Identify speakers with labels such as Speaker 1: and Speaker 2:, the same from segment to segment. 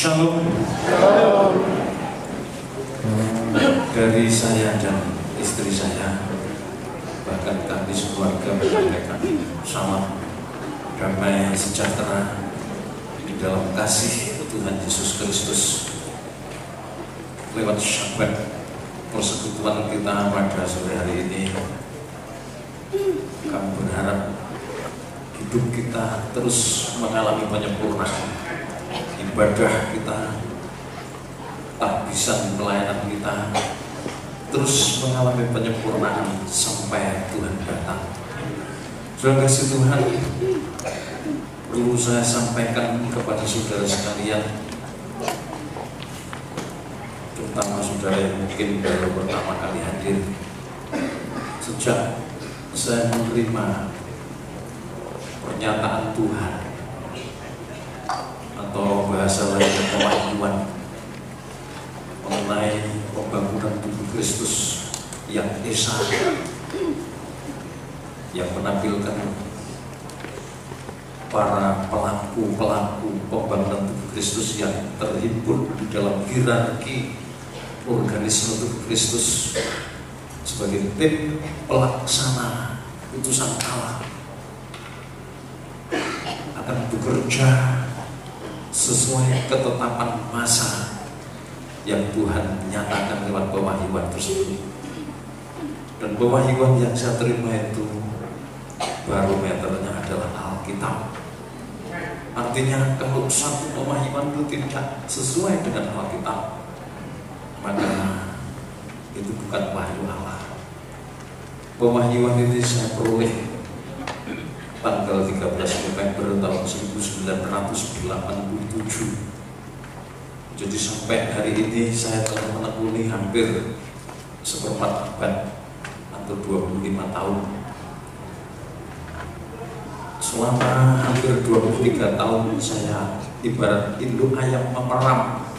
Speaker 1: Shalom. Dari saya dan istri saya, bahkan kami sekeluarga menyampaikan salam damai sejahtera di dalam kasih Tuhan Yesus Kristus lewat syabat persekutuan kita pada sore hari ini. Kami berharap hidup kita terus mengalami penyempurnaan, ibadah kita, tahbisan pelayanan kita terus mengalami penyempurnaan sampai Tuhan datang. Saudara kasih Tuhan, perlu saya sampaikan kepada saudara sekalian, terutama saudara yang mungkin baru pertama kali hadir. Sejak saya menerima pernyataan Tuhan, atau bahasa lainnya pewahyuan mengenai pembangunan tubuh Kristus yang esa, yang menampilkan para pelaku pembangunan tubuh Kristus yang terhimpun di dalam hierarki organisme tubuh Kristus sebagai tim pelaksana putusan Allah akan bekerja sesuai ketetapan masa yang Tuhan nyatakan lewat pewahyuan tersebut. Dan pewahyuan yang saya terima itu barometernya adalah Alkitab. Artinya kalau satu pewahyuan itu tidak sesuai dengan Alkitab, maka itu bukan wahyu Allah. Pewahyuan ini saya peroleh tanggal 13 November tahun 1987. Jadi sampai hari ini saya telah menekuni hampir seperempat abad atau 25 tahun. Selama hampir 23 tahun saya ibarat induk ayam memeram,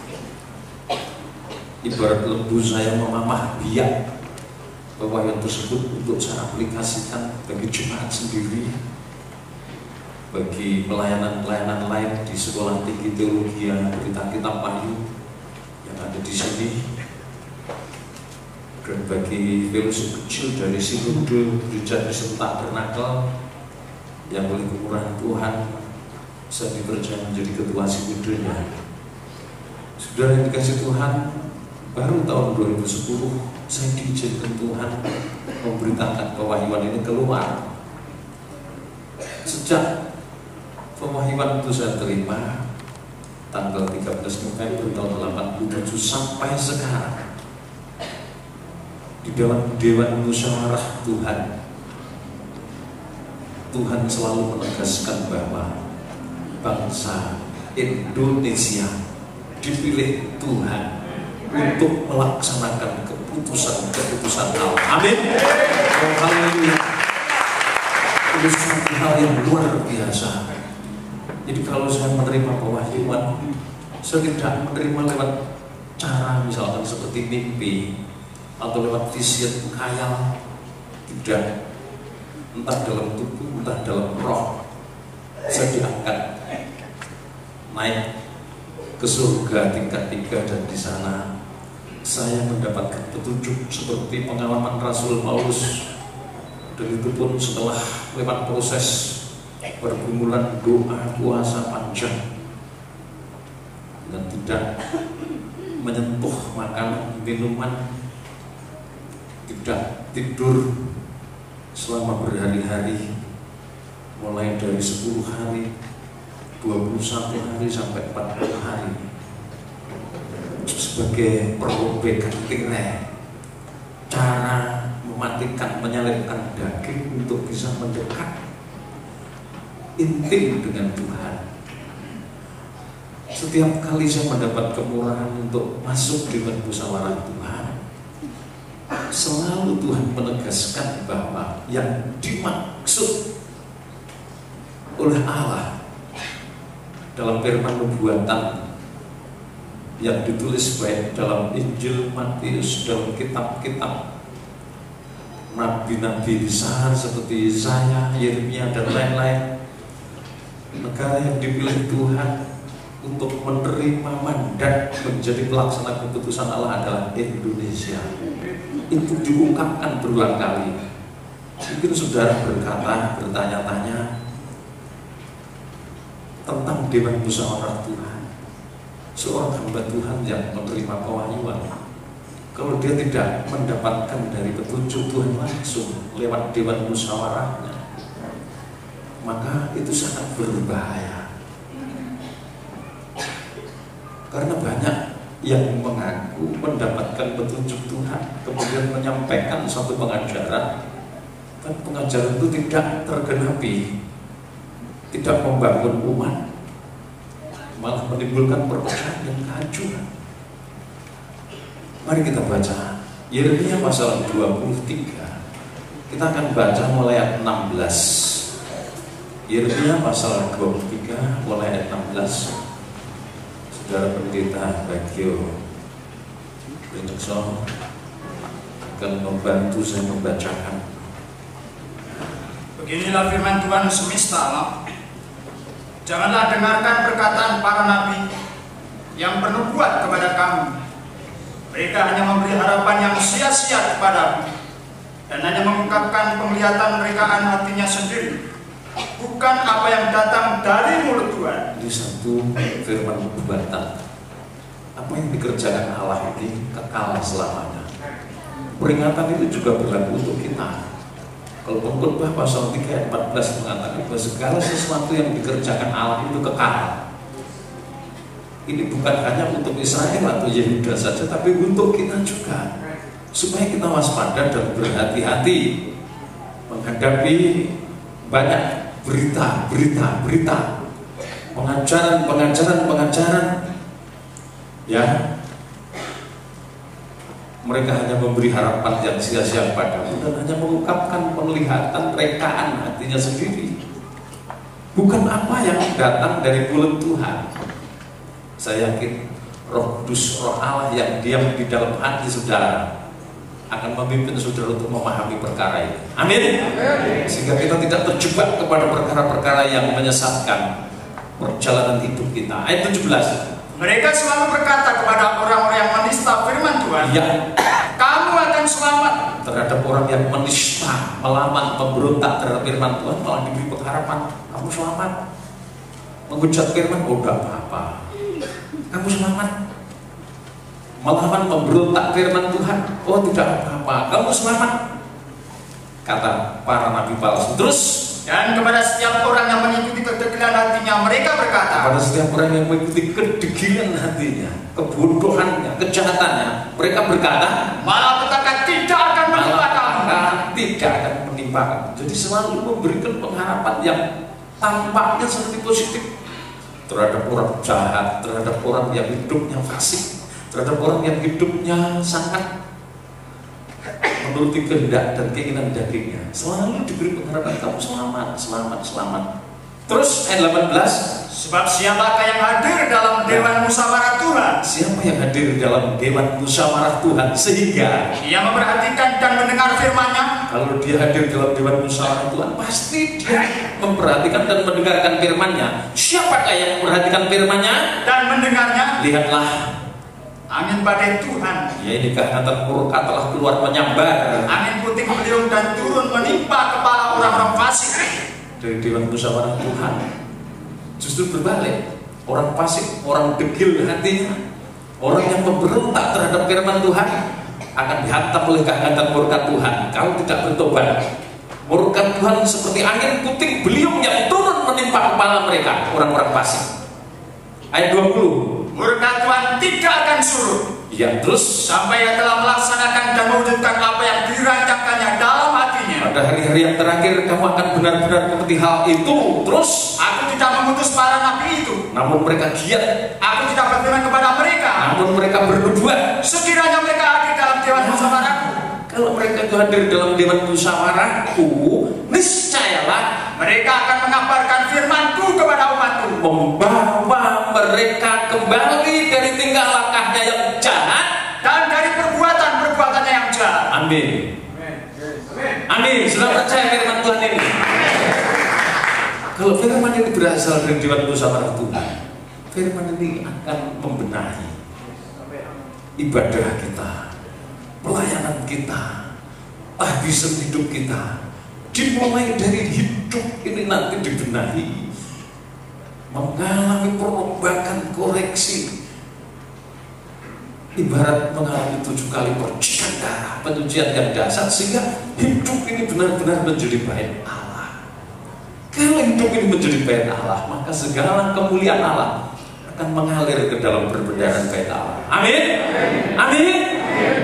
Speaker 1: ibarat lembu saya memamah biak pewahyuan tersebut untuk saya aplikasikan bagi jemaat sendiri, bagi pelayanan-pelayanan lain di Sekolah Tinggi Teologi Berita Kitab Wahyu yang ada di sini, dan bagi fellowship kecil dari Sinode Gereja Kristen Tabernakel yang oleh kemurahan Tuhan saya dipercaya menjadi ketua sinodenya. Saudara yang dikasih Tuhan, baru tahun 2010 saya diizinkan Tuhan memberitakan pewahyuan ini keluar. Sejak pewahyuan itu saya terima tanggal 13 November tahun 87 sampai sekarang, di dalam Dewan Musyawarah Tuhan selalu menegaskan bahwa bangsa Indonesia dipilih Tuhan untuk melaksanakan keputusan Allah. Amin. Haleluya. Itu suatu hal yang luar biasa. Jadi kalau saya menerima pewahyuan, saya tidak menerima lewat cara misalkan seperti mimpi atau lewat visi khayal. Tidak. Entah dalam tubuh, entah dalam roh, saya diangkat naik ke surga tingkat 3, dan di sana saya mendapatkan petunjuk seperti pengalaman Rasul Paulus. Dan itu pun setelah lewat proses pergumulan doa puasa panjang, dan tidak menyentuh makanan minuman, tidak tidur selama berhari-hari, mulai dari 10 hari, 21 hari sampai 40 hari, sebagai perobekan tirai, cara mematikan, menyalipkan daging untuk bisa mendekat intim dengan Tuhan. Setiap kali saya mendapat kemurahan untuk masuk dengan musyawarah Tuhan, selalu Tuhan menegaskan bahwa yang dimaksud oleh Allah dalam firman nubuatan yang ditulis baik dalam Injil Matius, dalam kitab-kitab nabi-nabi besar seperti Yesaya, Yeremia, dan lain-lain, negara yang dipilih Tuhan untuk menerima mandat menjadi pelaksana keputusan Allah adalah Indonesia. Itu diungkapkan berulang kali. Mungkin saudara bertanya-tanya tentang Dewan Musyawarah Tuhan. Seorang hamba Tuhan yang menerima pewahyuan, kalau dia tidak mendapatkan dari petunjuk Tuhan langsung lewat Dewan Musyawarahnya, maka itu sangat berbahaya. Karena banyak yang mengaku mendapatkan petunjuk Tuhan, kemudian menyampaikan suatu pengajaran, dan pengajaran itu tidak tergenapi, tidak membangun umat, malah menimbulkan perpecahan dan kehancuran. Mari kita baca Yeremia pasal 23. Kita akan baca mulai ayat 16. Yeremia pasal 23 mulai ayat 16. Saudara pendeta Bagio Benjekson akan membantu saya membacakan.
Speaker 2: Beginilah firman Tuhan semesta alam. Janganlah dengarkan perkataan para nabi yang bernubuat kepada kamu. Mereka hanya memberi harapan yang sia-sia kepadamu dan hanya mengungkapkan penglihatan rekaan hatinya sendiri, bukan apa yang datang dari mulut Tuhan.
Speaker 1: Ini satu firman nubuatan. Apa yang dikerjakan Allah ini kekal selamanya. Peringatan itu juga berlaku untuk kita. Kalau Pengkhotbah pasal 3 ayat 14 mengatakan bahwa segala sesuatu yang dikerjakan Allah itu kekal. Ini bukan hanya untuk Israel atau Yehuda saja, tapi untuk kita juga, supaya kita waspada dan berhati-hati menghadapi banyak berita, pengajaran, ya. Mereka hanya memberi harapan yang sia-sia padamu dan hanya mengungkapkan penglihatan rekaan hatinya sendiri, bukan apa yang datang dari mulut Tuhan. Saya yakin Roh Kudus, Roh Allah yang diam di dalam hati saudara akan memimpin saudara untuk memahami perkara ini. Amin. Sehingga kita tidak terjebak kepada perkara-perkara yang menyesatkan perjalanan hidup kita. Ayat 17.
Speaker 2: Mereka selalu berkata kepada orang-orang yang menista firman Tuhan,
Speaker 1: ya,
Speaker 2: kamu akan selamat.
Speaker 1: Terhadap orang yang menista, melawan, memberontak terhadap firman Tuhan, malah diberi pengharapan, kamu selamat. Menghujat firman, oh enggak apa-apa, kamu selamat. Melawan, memberontak firman Tuhan, oh tidak apa-apa, kamu selamat, kata para nabi palsu. Terus,
Speaker 2: dan kepada setiap orang yang mengikuti kedegilan hatinya, mereka berkata,
Speaker 1: kepada setiap orang yang mengikuti kedegilan hatinya, kebodohannya, kejahatannya, mereka berkata,
Speaker 2: malapetaka tidak akan menimpa kamu.
Speaker 1: Tidak akan menimpa kamu. Jadi selalu memberikan pengharapan yang tampaknya seperti positif terhadap orang jahat, terhadap orang yang hidupnya fasik, terhadap orang yang hidupnya sangat menuruti kehendak dan keinginan dagingnya. Selalu diberi pengharapan, kamu selamat. Terus ayat 18,
Speaker 2: sebab siapakah yang hadir dalam Dewan Musyawarah Tuhan?
Speaker 1: Siapa yang hadir dalam Dewan Musyawarah Tuhan sehingga
Speaker 2: ia memperhatikan dan mendengar firman-Nya?
Speaker 1: Kalau dia hadir dalam Dewan Musyawarah Tuhan, pasti dia memperhatikan dan mendengarkan firman-Nya. Siapakah yang memperhatikan firman-Nya
Speaker 2: dan mendengarnya?
Speaker 1: Lihatlah,
Speaker 2: angin badai Tuhan,
Speaker 1: yaitu kehangatan murka telah keluar menyambar.
Speaker 2: Angin puting beliung dan turun menimpa kepala orang-orang fasik.
Speaker 1: Dari Dewan Musyawarah Tuhan justru berbalik. Orang fasik, orang degil hatinya, orang yang memberontak terhadap firman Tuhan akan dihantam oleh kehangatan murka Tuhan kalau tidak bertobat. Murka Tuhan seperti angin puting beliung yang turun menimpa kepala mereka, orang-orang fasik. Ayat 20,
Speaker 2: murka Tuhan tidak akan surut,
Speaker 1: ya, terus
Speaker 2: sampai ia telah melaksanakan dan mewujudkan apa yang dirancangkannya dalam hatinya.
Speaker 1: Pada hari-hari yang terakhir kamu akan benar-benar mengerti hal itu. Terus,
Speaker 2: aku tidak mengutus para nabi itu,
Speaker 1: namun mereka giat.
Speaker 2: Aku tidak berfirman kepada mereka,
Speaker 1: namun mereka bernubuat.
Speaker 2: Sekiranya mereka hadir dalam Dewan Musyawarahku.
Speaker 1: Kalau mereka itu hadir dalam Dewan Musyawarahku, niscayalah
Speaker 2: mereka akan mengabarkan firmanku kepada umatku,
Speaker 1: membawa mereka kembali dari tingkah lakunya yang jahat
Speaker 2: dan dari perbuatan-perbuatannya yang jahat.
Speaker 1: Amin. Amin. Sudah percaya firman Tuhan ini? Kalau firman ini berasal dari Dewan Musyawarah Tuhan, firman ini akan membenahi ibadah kita, pelayanan kita, habisan hidup kita. Dimulai dari hidup ini nanti dibenahi, mengalami perombakan koreksi, ibarat mengalami 7 kali percikan darah, pencucian yang dasar, sehingga hidup ini benar-benar menjadi bait Allah. Kalau hidup ini menjadi bait Allah, maka segala kemuliaan Allah akan mengalir ke dalam perbendaharaan bait Allah. Amin. Amin.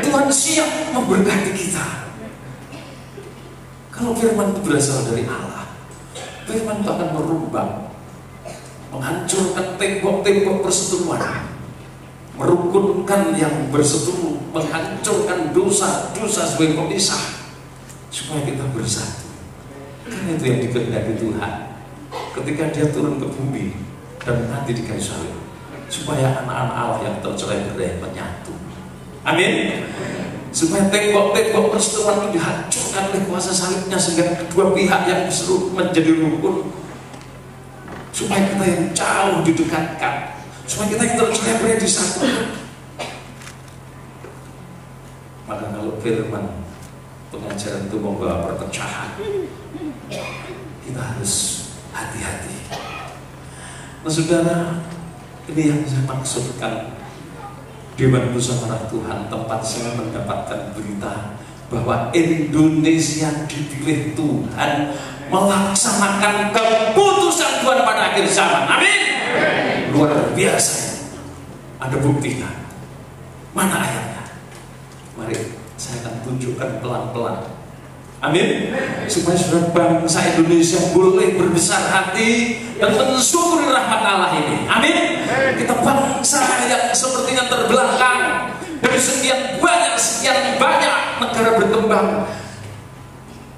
Speaker 1: Tuhan siap memberkati kita. Kalau firman itu berasal dari Allah, firman itu akan merubah, menghancurkan tembok-tembok perseteruan, merukunkan yang berseteru, menghancurkan dosa-dosa sebagai pemisah, supaya kita bersatu. Karena itu yang dikehendaki Tuhan ketika Dia turun ke bumi dan mati di kayu salib, supaya anak-anak Allah yang tercerai-berai menyatu. Amin. Supaya tembok-tembok perseteruan itu dihancurkan oleh kuasa salibnya, sehingga kedua pihak yang berseteru menjadi rukun. Supaya kita yang jauh didekatkan, supaya kita yang tercerai-berai disatukan. Maka kalau firman pengajaran itu membawa perpecahan, kita harus hati-hati. Nah saudara, ini yang saya maksudkan, Dewan Musyawarah Tuhan, tempat saya mendapatkan berita bahwa Indonesia dipilih Tuhan melaksanakan keputusan Tuhan pada akhir zaman. Amin. Luar biasa. Ada buktinya. Mana ayatnya? Mari saya akan tunjukkan pelan-pelan. Amin. Supaya saudara bangsa Indonesia boleh berbesar hati dan mensyukuri rahmat Allah ini. Amin. Kita bangsa yang sepertinya terbelakang dari sekian banyak negara berkembang.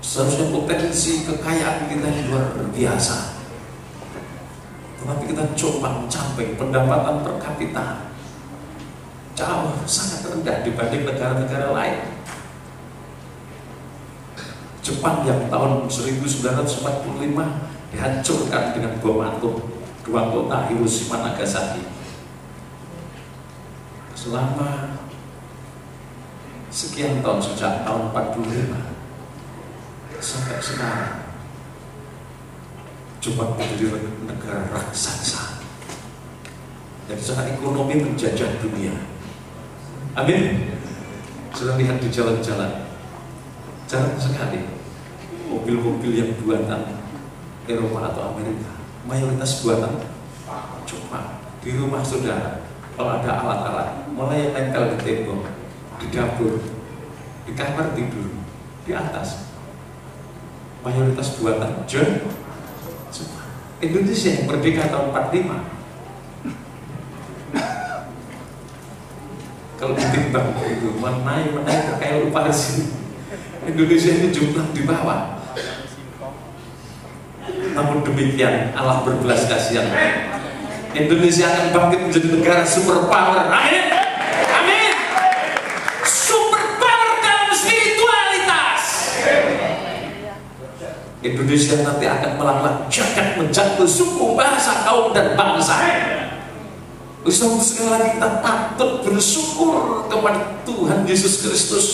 Speaker 1: Seharusnya potensi kekayaan kita yang luar biasa, tetapi kita coba mencapai pendapatan per kapita jauh sangat rendah dibanding negara-negara lain. Jepang yang tahun 1945 dihancurkan dengan bom atom 2 kota Hiroshima Nagasaki. Selama sekian tahun, sejak tahun 45 sampai sekarang, Jepang menjadi negara raksasa. Jadi secara ekonomi menjajah dunia. Amin. Sudah lihat di jalan-jalan, jarang sekali mobil-mobil yang buatan Eropa atau Amerika, mayoritas buatan Jepang. Di rumah saudara, kalau ada alat-alat, mulai yang tempel di tembok, di dapur, di kamar tidur, di atas, mayoritas buatan Jepang. Indonesia yang merdeka tahun 45, kalau ditimbang itu menaik kayak lupa sih. Indonesia ini jumlah di bawah. Namun demikian Allah berbelas kasihan. Indonesia akan bangkit menjadi negara superpower. Amin. Amin. Superpower dalam spiritualitas. Indonesia nanti akan melanglang jagat menjangkau suku, bahasa, kaum dan bangsa. Sekali lagi kita patut bersyukur kepada Tuhan Yesus Kristus.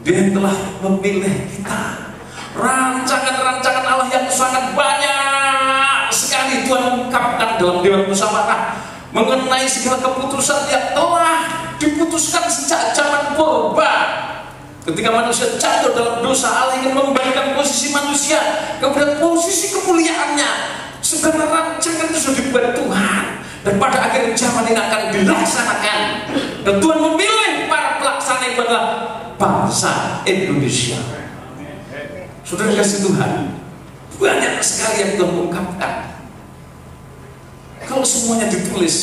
Speaker 1: Dia telah memilih kita. Rancangan-rancangan Allah yang sangat banyak sekali Tuhan ungkapkan dalam Dewan Musyawarah mengenai segala keputusan yang telah diputuskan sejak zaman purba. Ketika manusia jatuh dalam dosa, Allah ingin membalikan posisi manusia kepada posisi kemuliaannya. Segala rancangan itu sudah dibuat Tuhan, dan pada akhir zaman ini akan dilaksanakan. Dan Tuhan memilih para pelaksana yang adalah bangsa Indonesia. Saudara kasih Tuhan, banyak sekali yang Tuhan ungkapkan. Kalau semuanya ditulis,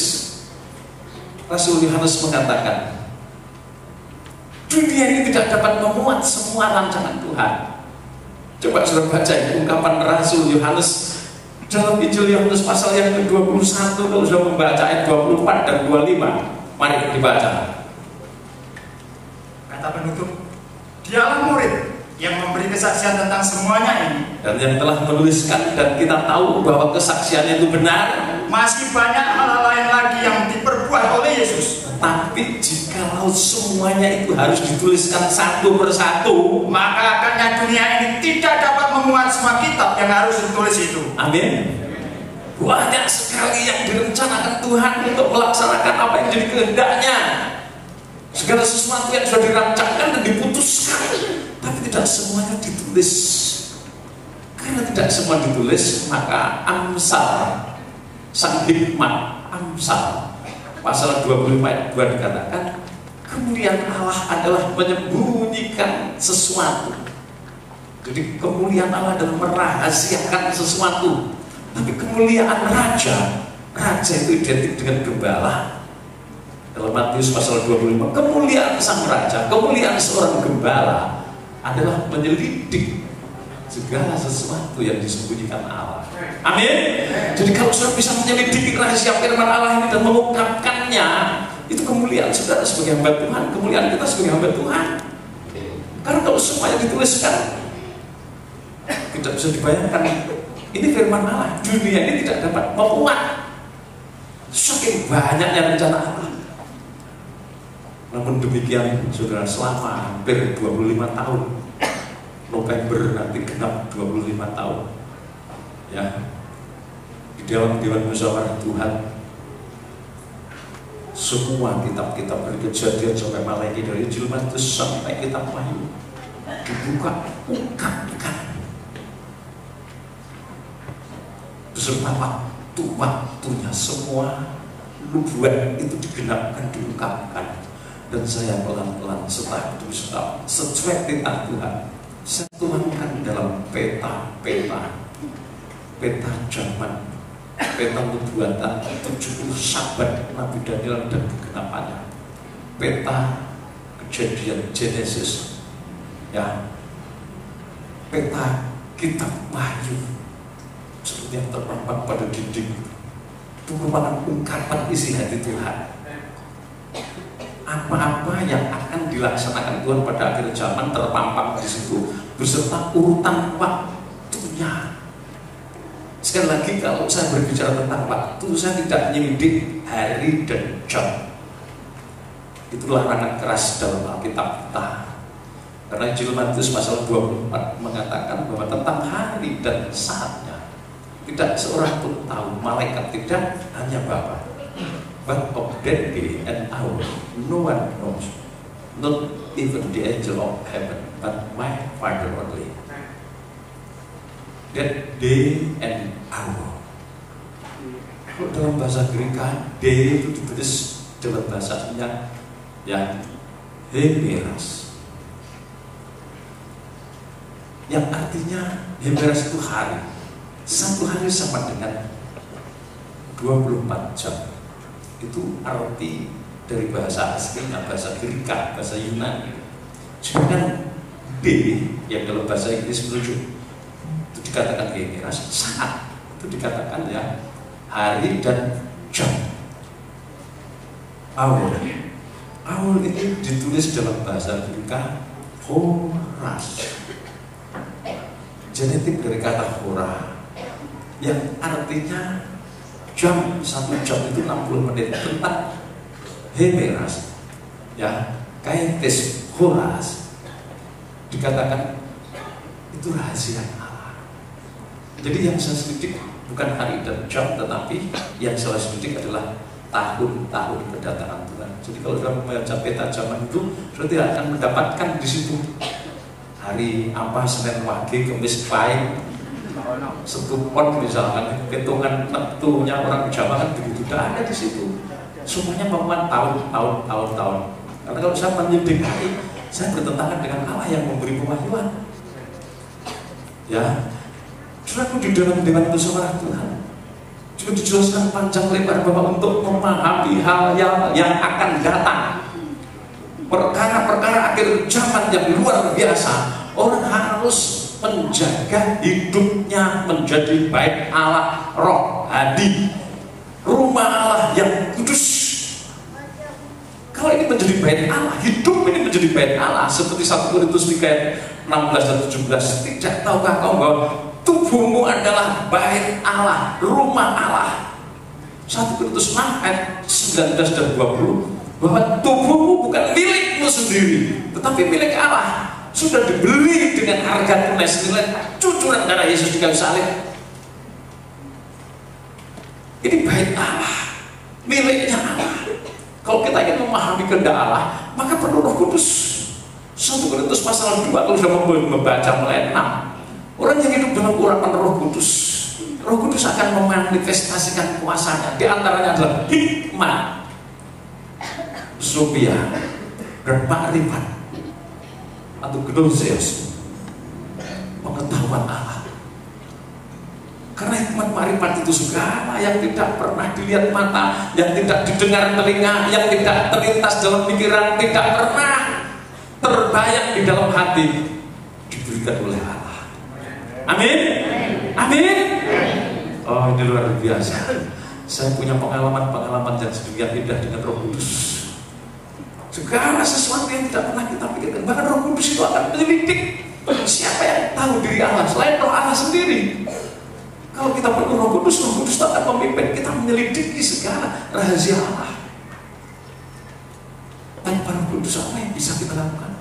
Speaker 1: Rasul Yohanes mengatakan, dunia ini tidak dapat memuat semua rancangan Tuhan. Coba saudara baca ungkapan Rasul Yohanes dalam Injil Yohanes pasal yang ke-21, kalau sudah membaca ayat 24 dan 25, mari dibaca.
Speaker 2: Kata penutup, dialah murid yang memberi kesaksian tentang semuanya ini,
Speaker 1: dan yang telah menuliskan, dan kita tahu bahwa kesaksiannya itu benar.
Speaker 2: masih banyak hal lain lagi yang diperbuat oleh Yesus.
Speaker 1: Tapi jikalau semuanya itu harus dituliskan satu persatu,
Speaker 2: maka akhirnya dunia ini tidak dapat memuat semua kitab yang harus ditulis itu.
Speaker 1: Amin. Banyak sekali yang direncanakan Tuhan untuk melaksanakan apa yang jadi kehendaknya. Segala sesuatu yang sudah dirancangkan dan diputuskan, tapi tidak semuanya ditulis. Karena tidak semua ditulis, maka Amsal, sang hikmat, Amsal pasal 25 ayat 2 dikatakan, kemuliaan Allah adalah menyembunyikan sesuatu. Jadi kemuliaan Allah adalah merahasiakan sesuatu. Tapi kemuliaan raja itu identik dengan gembala. Dalam Matius pasal 25, kemuliaan sang raja, kemuliaan seorang gembala adalah menyelidik segala sesuatu yang disembunyikan Allah. Amin. Jadi kalau saudara bisa menyelidiki rahasia firman Allah ini dan mengungkapkannya, itu kemuliaan saudara sebagai hamba Tuhan, kemuliaan kita sebagai hamba Tuhan. Karena kalau semuanya dituliskan, tidak bisa dibayangkan. Ini firman Allah, dunia ini tidak dapat memuat. Saking banyaknya rencana Allah. Namun demikian, saudara, selama hampir 25 tahun, November nanti genap 25 tahun, ya, di dalam Dewan Musyawarah Tuhan, semua kitab-kitab dari Kejadian sampai Malaikat, dari Injil Matius sampai kitab Wahyu dibuka, ungkapkan beserta waktu-waktunya, semua nubuat itu digenapkan, diungkapkan. Dan saya pelan-pelan setelah itu sesuai titah Tuhan, saya tuangkan dalam peta zaman, peta nubuatan 70 sahabat Nabi Daniel dan kegenapannya, peta Kejadian Genesis, ya, peta kitab Wahyu seperti yang terpampang pada dinding. Itu merupakan ungkapan isi hati Tuhan. Apa-apa yang akan dilaksanakan Tuhan pada akhir zaman terpampang di situ beserta urutan waktunya. Sekali lagi, kalau saya berbicara tentang waktu, saya tidak menyelidik hari dan jam. Itu larangan keras dalam Alkitab kita. Karena Injil Matius pasal 24 mengatakan bahwa tentang hari dan saatnya tidak seorang pun tahu, malaikat tidak, hanya Bapa. But of that day and hour no one knows, not even the angel of heaven, but my Father only. That day and hour. Kalau dalam bahasa Greka, day itu ditulis dalam bahasanya yang hemeras, yang artinya hemeras itu hari. Satu hari sama dengan 24 jam. Itu arti dari bahasa aslinya, bahasa Greka, bahasa Yunani. Sedangkan D yang dalam bahasa Inggris menuju itu dikatakan hemeras, saat itu dikatakan ya hari dan jam. Hour ini ditulis dalam bahasa Greka horas, genetik dari kata hora yang artinya jam. 1 jam itu 60 menit. Tempat hemeras, ya, kaites horas, dikatakan itu rahasia Allah. Jadi yang saya selidik bukan hari dan jam, tetapi yang saya selidik adalah tahun-tahun kedatangan Tuhan. Jadi kalau dalam membaca peta zaman itu, sudah tidak akan mendapatkan di situ hari apa, Senin Wage, Kamis Pahing, setupon misalkan, hitungan tentunya orang Jawa kan begitu, tidak ada di situ. Semuanya memuat tahun. Karena kalau saya menyelidik hari, saya bertentangan dengan Allah yang memberi pewahyuan. Ya, sudah di dalam Dewan Musyawarah Tuhan juga dijelaskan panjang lebar bahwa untuk memahami hal yang akan datang, perkara-perkara akhir zaman yang luar biasa, orang harus menjaga hidupnya menjadi bait Allah rohani, rumah Allah yang kudus. Kalau ini menjadi bait Allah, hidup ini menjadi bait Allah, seperti 1 Korintus 3 ayat 16 dan 17, tidak tahukah kamu bahwa tubuhmu adalah bait Allah, rumah Allah. 1 Korintus 6 ayat 19 dan 20, bahwa tubuhmu bukan milikmu sendiri, tetapi milik Allah, sudah dibeli dengan harga tunai senilai cucuran darah Yesus di kayu salib. Ini bait Allah, miliknya Allah. Kalau kita ingin memahami kehendak Allah, maka perlu Roh Kudus. 1 Korintus pasal 2, kalau sudah membaca mulai 6, orang yang hidup dalam urapan Roh Kudus, Roh Kudus akan memanifestasikan kuasanya. Di antaranya adalah hikmah, Sophia, dan makrifat atau gnosis, pengetahuan Allah. Karena hikmat makrifat itu segala yang tidak pernah dilihat mata, yang tidak didengar telinga, yang tidak terlintas dalam pikiran, tidak pernah terbayang di dalam hati, diberikan oleh Allah. Amin. Amin. Oh, ini luar biasa. Saya punya pengalaman-pengalaman yang sedemikian indah dengan Roh Kudus. Segala sesuatu yang tidak pernah kita pikirkan, bahkan Roh Kudus itu akan menyelidik. Siapa yang tahu diri Allah selain Roh Allah sendiri? Kalau kita perlu Roh Kudus itu akan memimpin kita menyelidiki segala rahasia Allah. Tanpa Roh Kudus apa yang bisa kita lakukan?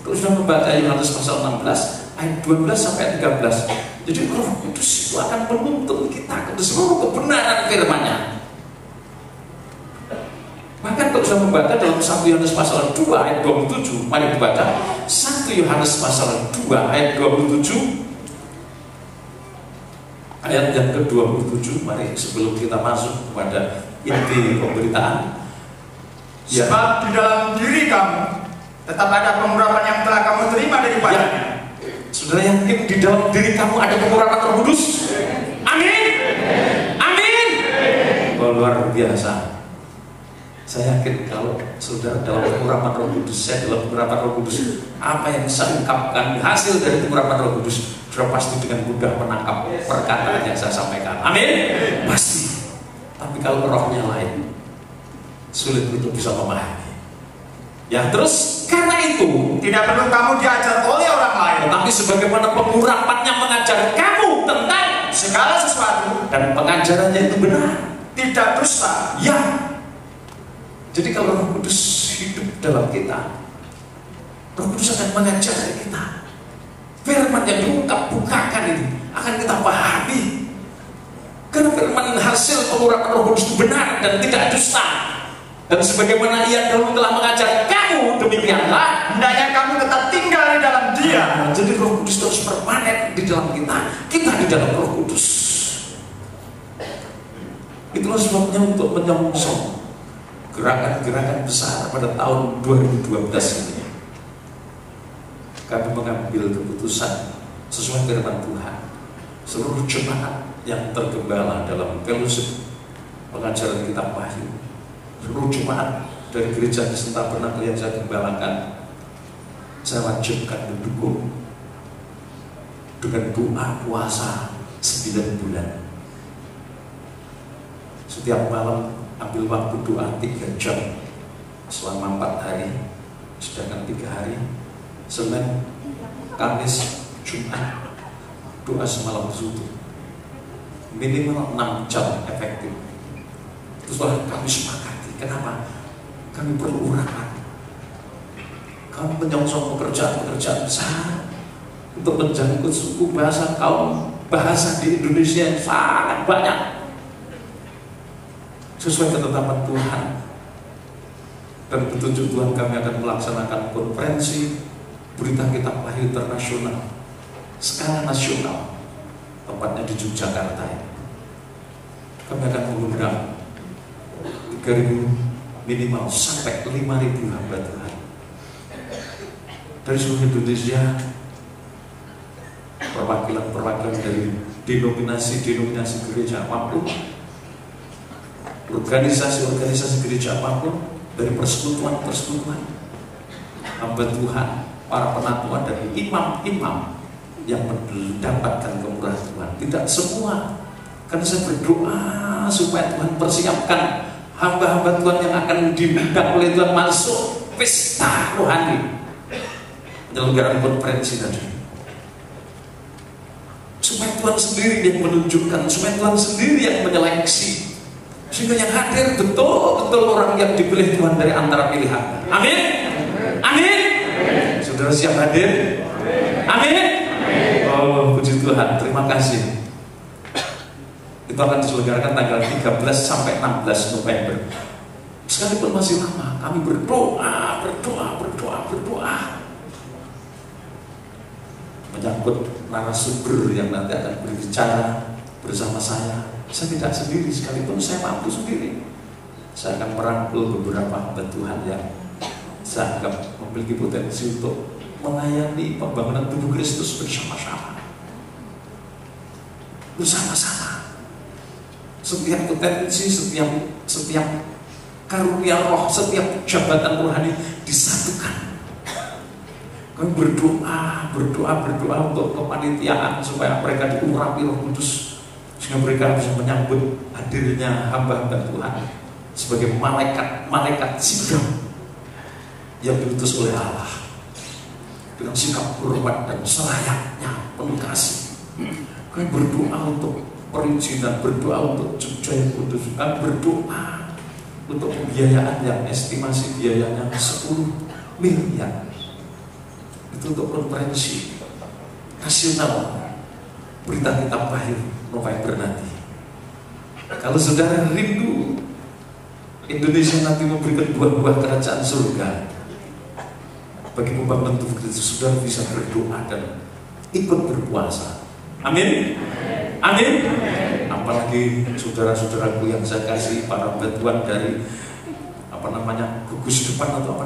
Speaker 1: Kalau sudah membaca Yohanes pasal 16 ayat 12 sampai 13, jadi Roh Kudus itu akan menuntun kita ke seluruh kebenaran firman-Nya. Bahkan kalau sudah membaca dalam 1 Yohanes pasal 2 ayat 27, mari dibaca 1 Yohanes pasal 2 ayat 27. Ayat yang ke-27, mari sebelum kita masuk kepada inti pemberitaan.
Speaker 2: Ya. Sebab di dalam diri kamu tetap ada pengurapan yang telah kamu terima daripadanya. Ya.
Speaker 1: Saudara yakin di dalam diri kamu ada pengurapan Roh Kudus? Amin. Amin. Oh, luar biasa. Saya yakin kalau saudara dalam pengurapan Roh Kudus, saya dalam pengurapan Roh Kudus, apa yang saya ungkapkan hasil dari pengurapan Roh Kudus, sudah pasti dengan mudah menangkap perkataan yang saya sampaikan. Amin. Pasti. Tapi kalau rohnya lain, sulit untuk bisa memahami. Ya, terus karena itu
Speaker 2: tidak perlu kamu diajar oleh orang lain,
Speaker 1: tetapi sebagaimana pengurapannya mengajar kamu tentang
Speaker 2: segala sesuatu,
Speaker 1: dan pengajarannya itu benar,
Speaker 2: tidak dusta.
Speaker 1: Ya. Jadi kalau Roh Kudus hidup dalam kita, Roh Kudus akan mengajar kita. Firman yang diungkap, bukakan ini akan kita pahami. Karena firman hasil pengurapan Roh Kudus itu benar dan tidak dusta. Dan sebagaimana Ia dahulu telah mengajar kamu, demikianlah
Speaker 2: hendaknya kamu tetap tinggal di dalam Dia.
Speaker 1: Jadi Roh Kudus terus permanen di dalam kita, kita di dalam Roh Kudus. Itulah sebabnya untuk menyongsong gerakan-gerakan besar pada tahun 2012 ini, kami mengambil keputusan sesuai firman Tuhan. Seluruh jemaat yang tergembala dalam fellowship pengajaran kitab Wahyu, seluruh jemaat dari gereja Kristen Tabernakel yang saya gembalakan, saya wajibkan mendukung dengan doa puasa 9 bulan. Setiap malam ambil waktu doa 3 jam selama 4 hari, sedangkan 3 hari, Senin, Kamis, Jumat, doa semalam suntuk, minimal 6 jam efektif. Teruslah kami sepakati. Kenapa? Kami perlu urapan. Kami menyongsong pekerjaan-pekerjaan besar untuk menjangkut suku, bahasa, kaum, bahasa di Indonesia yang sangat banyak. Sesuai ketetapan Tuhan dan petunjuk Tuhan, kami akan melaksanakan konferensi berita kitab Wahyu internasional skala nasional, tempatnya di Yogyakarta. Kami akan mengundang 3.000 minimal sampai 5.000 hamba Tuhan dari seluruh Indonesia, perwakilan-perwakilan dari denominasi gereja apapun, organisasi-organisasi gereja apapun, dari persekutuan-persekutuan, hamba Tuhan, para penatua, dan imam-imam yang mendapatkan kemurahan Tuhan. Tidak semua, karena saya berdoa supaya Tuhan persiapkan hamba-hamba Tuhan yang akan diundang oleh Tuhan masuk pesta rohani. penyelenggaraan konferensi tadi. Supaya Tuhan sendiri yang menunjukkan, supaya Tuhan sendiri yang menyeleksi, sehingga yang hadir betul-betul orang yang dipilih Tuhan dari antara pilihan. Amin. Amin. Saudara siap hadir? Amin. Oh, puji Tuhan, terima kasih. Itu akan diselenggarakan tanggal 13 sampai 16 November. Sekalipun masih lama, kami berdoa menyangkut narasumber yang nanti akan berbicara bersama saya. Saya tidak sendiri, sekalipun saya mampu sendiri. Saya akan merangkul beberapa hamba Tuhan yang saya anggap memiliki potensi untuk melayani pembangunan tubuh Kristus bersama-sama. Setiap potensi, setiap karunia roh, setiap jabatan rohani disatukan. Kami berdoa untuk kepanitiaan supaya mereka diurapi Roh Kudus, sehingga mereka bisa menyambut hadirnya hamba-hamba Tuhan sebagai malaikat sidang yang diutus oleh Allah dengan sikap hormat dan selayaknya penuh kasih. Kami berdoa untuk perizinan, berdoa untuk Jogja yang kudus, kami berdoa untuk pembiayaan yang estimasi biayanya 10 miliar. Itu untuk konferensi nasional Berita Kitab Wahyu November nanti. Kalau saudara rindu Indonesia nanti memberikan buah-buah kerajaan surga bagi pembangunan tubuh Kristus, saudara bisa berdoa dan ikut berpuasa. Amin. Amin. Apalagi saudara-saudaraku yang saya kasih, para bantuan dari gugus depan atau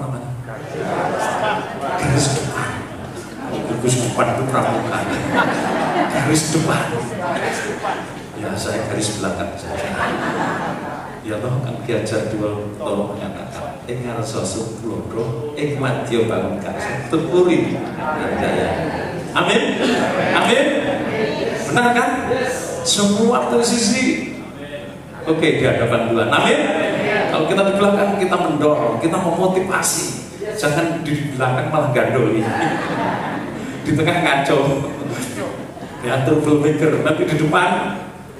Speaker 1: garis depan. Gugus depan itu pramuka. Garis depan. Ya, saya garis belakang saja. Ya toh kan diajar dua tolong mengatakan ngarsa suploro madya bangun karsa tepuri daya. Amin. Amin. Benar kan? Semua posisi oke di hadapan Tuhan. Amin. Kalau kita di belakang, kita mendorong, kita memotivasi. Jangan di belakang malah gandoli, di tengah ngaco, ya troublemaker. Nanti di depan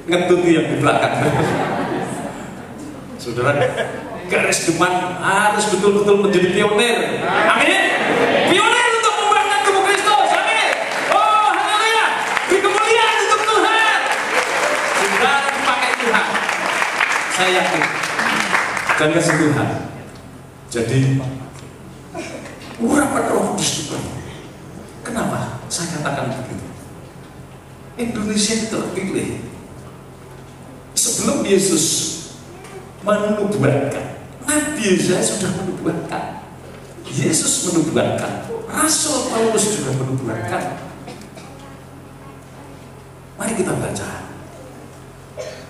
Speaker 1: ngetuti yang di belakang. Saudara, garis depan harus betul-betul menjadi pionir. Amin. Pionir untuk membangun tubuh Kristus. Amin. Oh, haleluya. Beri kemuliaan untuk Tuhan. Saudara dipakai Tuhan. Saya yakin. Dan kasih Tuhan. Jadi urapan Roh Kudus itu. Kenapa saya katakan begitu? Indonesia itu terpilih sebelum Yesus menubuatkan. Nabi Yesaya sudah menubuatkan. Yesus menubuatkan. Rasul Paulus juga menubuatkan. Mari kita baca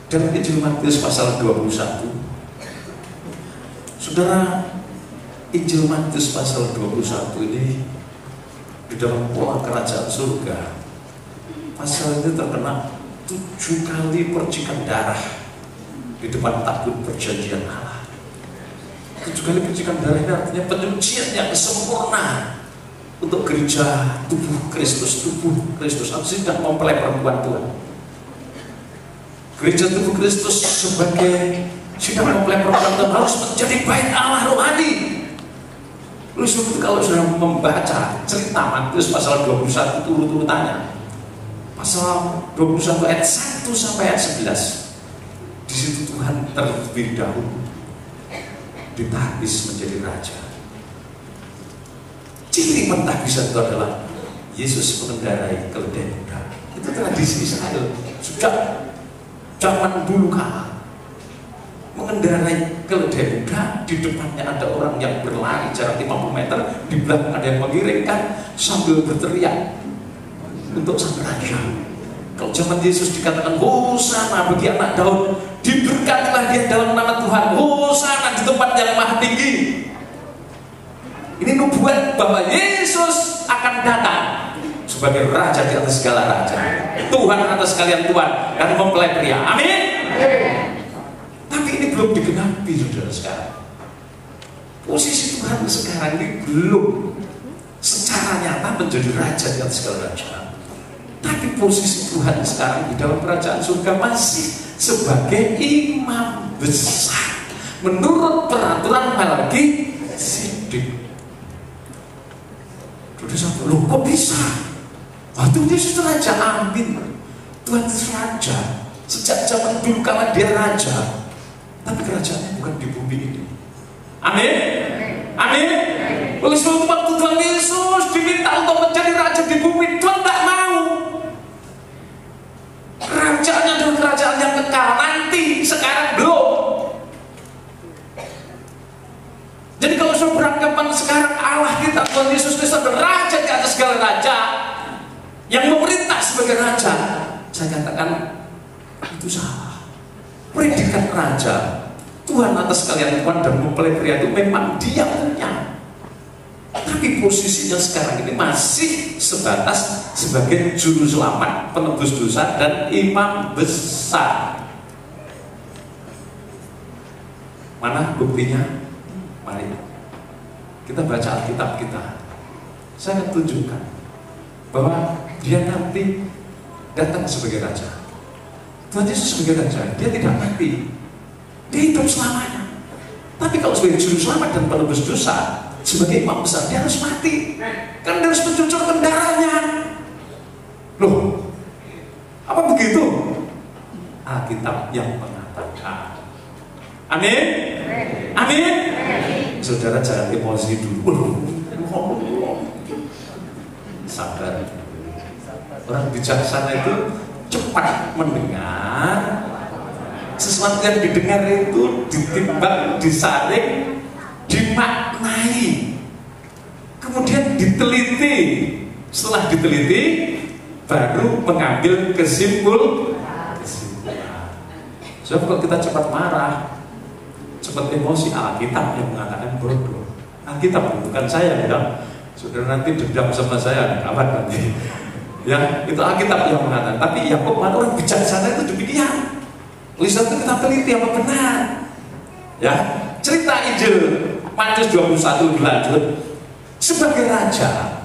Speaker 1: dalam Injil Matius pasal 21. Saudara, Injil Matius pasal 21 ini di dalam pola kerajaan surga, pasal ini terkena 7 kali percikan darah di depan tabut perjanjian Allah. 7 kali percikan darah ini artinya penyucian yang sempurna untuk gereja tubuh Kristus. Harus tidak mempelai perempuan Tuhan. Gereja tubuh Kristus sebagai sidang mempelai perempuan Tuhan harus menjadi bait Allah rohani. Oleh sebab itu kalau sudah membaca cerita Matius pasal 21 turut-turutannya, pasal 21 ayat 1 sampai ayat 11, di situ Tuhan terlebih dahulu ditahbis menjadi raja. Ciri pentahbisan itu adalah Yesus mengendarai keledai muda. Itu tradisi Israel sejak zaman dulu kala. Mengendarai keledai muda, di depannya ada orang yang berlari jarak 50 meter, di belakang ada yang mengiringkan sambil berteriak untuk sang raja. Kalau zaman Yesus dikatakan Hosana bagi anak Daud, diberkatilah dia dalam nama Tuhan, Hosana di tempat yang maha tinggi. Ini nubuat bahwa Yesus akan datang sebagai raja di atas segala raja, Tuhan atas sekalian Tuhan, dan mempelai pria. Amin. Tapi ini belum digenapi, saudara sekarang. Posisi Tuhan sekarang ini belum secara nyata Allah menjadi raja di atas segala raja. Tapi posisi Tuhan sekarang di dalam kerajaan surga masih sebagai imam besar menurut peraturan Melkisedek. Sudah sampai, loh kok bisa? Waktu Yesus itu raja, amin. Tuhan itu raja sejak zaman dulu karena dia raja. Tapi kerajaannya bukan di bumi ini. Amin. Amin. Oleh sebab itu waktu Tuhan Yesus diminta untuk menjadi raja di bumi, Tuhan tak mau. Kerajaannya adalah kerajaan yang kekal, nanti, sekarang belum. Jadi kalau saya beranggapan sekarang Allah kita, Tuhan Yesus Kristus adalah raja di atas segala raja, yang memerintah sebagai raja, saya katakan itu salah. Predikat raja, Tuhan atas sekalian Tuhan dan mempelai pria itu memang dia punya. Tapi posisinya sekarang ini masih sebatas sebagai juru selamat, penebus dosa, dan imam besar. Mana buktinya? Mari kita baca Alkitab kita. Saya akan tunjukkan bahwa dia nanti datang sebagai raja. Tuhan Yesus sebagai raja, dia tidak mati, dia hidup selamanya. Tapi kalau sebagai juru selamat dan penebus dosa, sebagai imam besar, dia harus mati. Kan dia harus mencucurkan darahnya. Loh, apa begitu? Alkitab yang mengatakan. Amin. Amin. Saudara jangan emosi dulu. Sabar. Orang bijaksana itu cepat mendengar. Sesuatu yang didengar itu ditimbang, disaring, dimaknai, kemudian diteliti. Setelah diteliti, baru mengambil kesimpulan. Sebab kalau kita cepat marah, cepat emosi, Alkitab yang mengatakan bodoh. Alkitab bukan saya bilang, saudara nanti dendam sama saya, kapan nanti? Ya, itu Alkitab yang mengatakan. Tapi Yakub mana orang bijaksana itu demikian. Lihat itu kita teliti apa benar. Ya, cerita Injil Matius 21 dilanjut. Sebagai raja,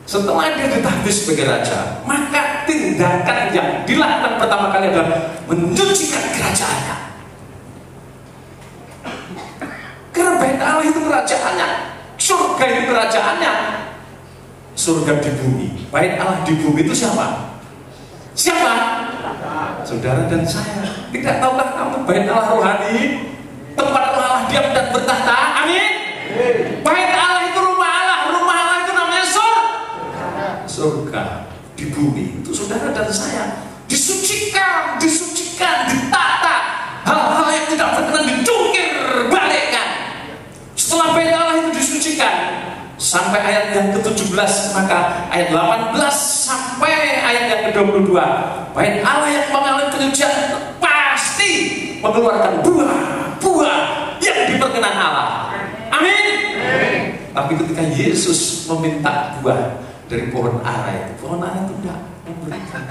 Speaker 1: setelah dia ditahbis sebagai raja, maka tindakan yang dilakukan pertama kali adalah mencucikan kerajaannya. Karena bait Allah itu kerajaannya, surga itu kerajaannya. Surga di bumi, bait Allah di bumi itu siapa? Siapa? Saudara dan saya. Tidak tahukah kamu bait Allah rohani, tempat Allah diam dan bertahta? Amin. Bait Allah itu rumah Allah itu namanya surga di bumi. Itu saudara dan saya disucikan, ditata. Hal-hal yang tidak berkenan dicungkir balikkan. Setelah bait Allah itu disucikan sampai ayat yang ke-17, maka ayat 18 sampai ayat yang ke-22, bait Allah yang mengalami penyucian pasti mengeluarkan buah-buah yang diperkenan Allah. Amin. Tapi ketika Yesus meminta buah dari pohon ara itu, pohon ara itu tidak memberikan,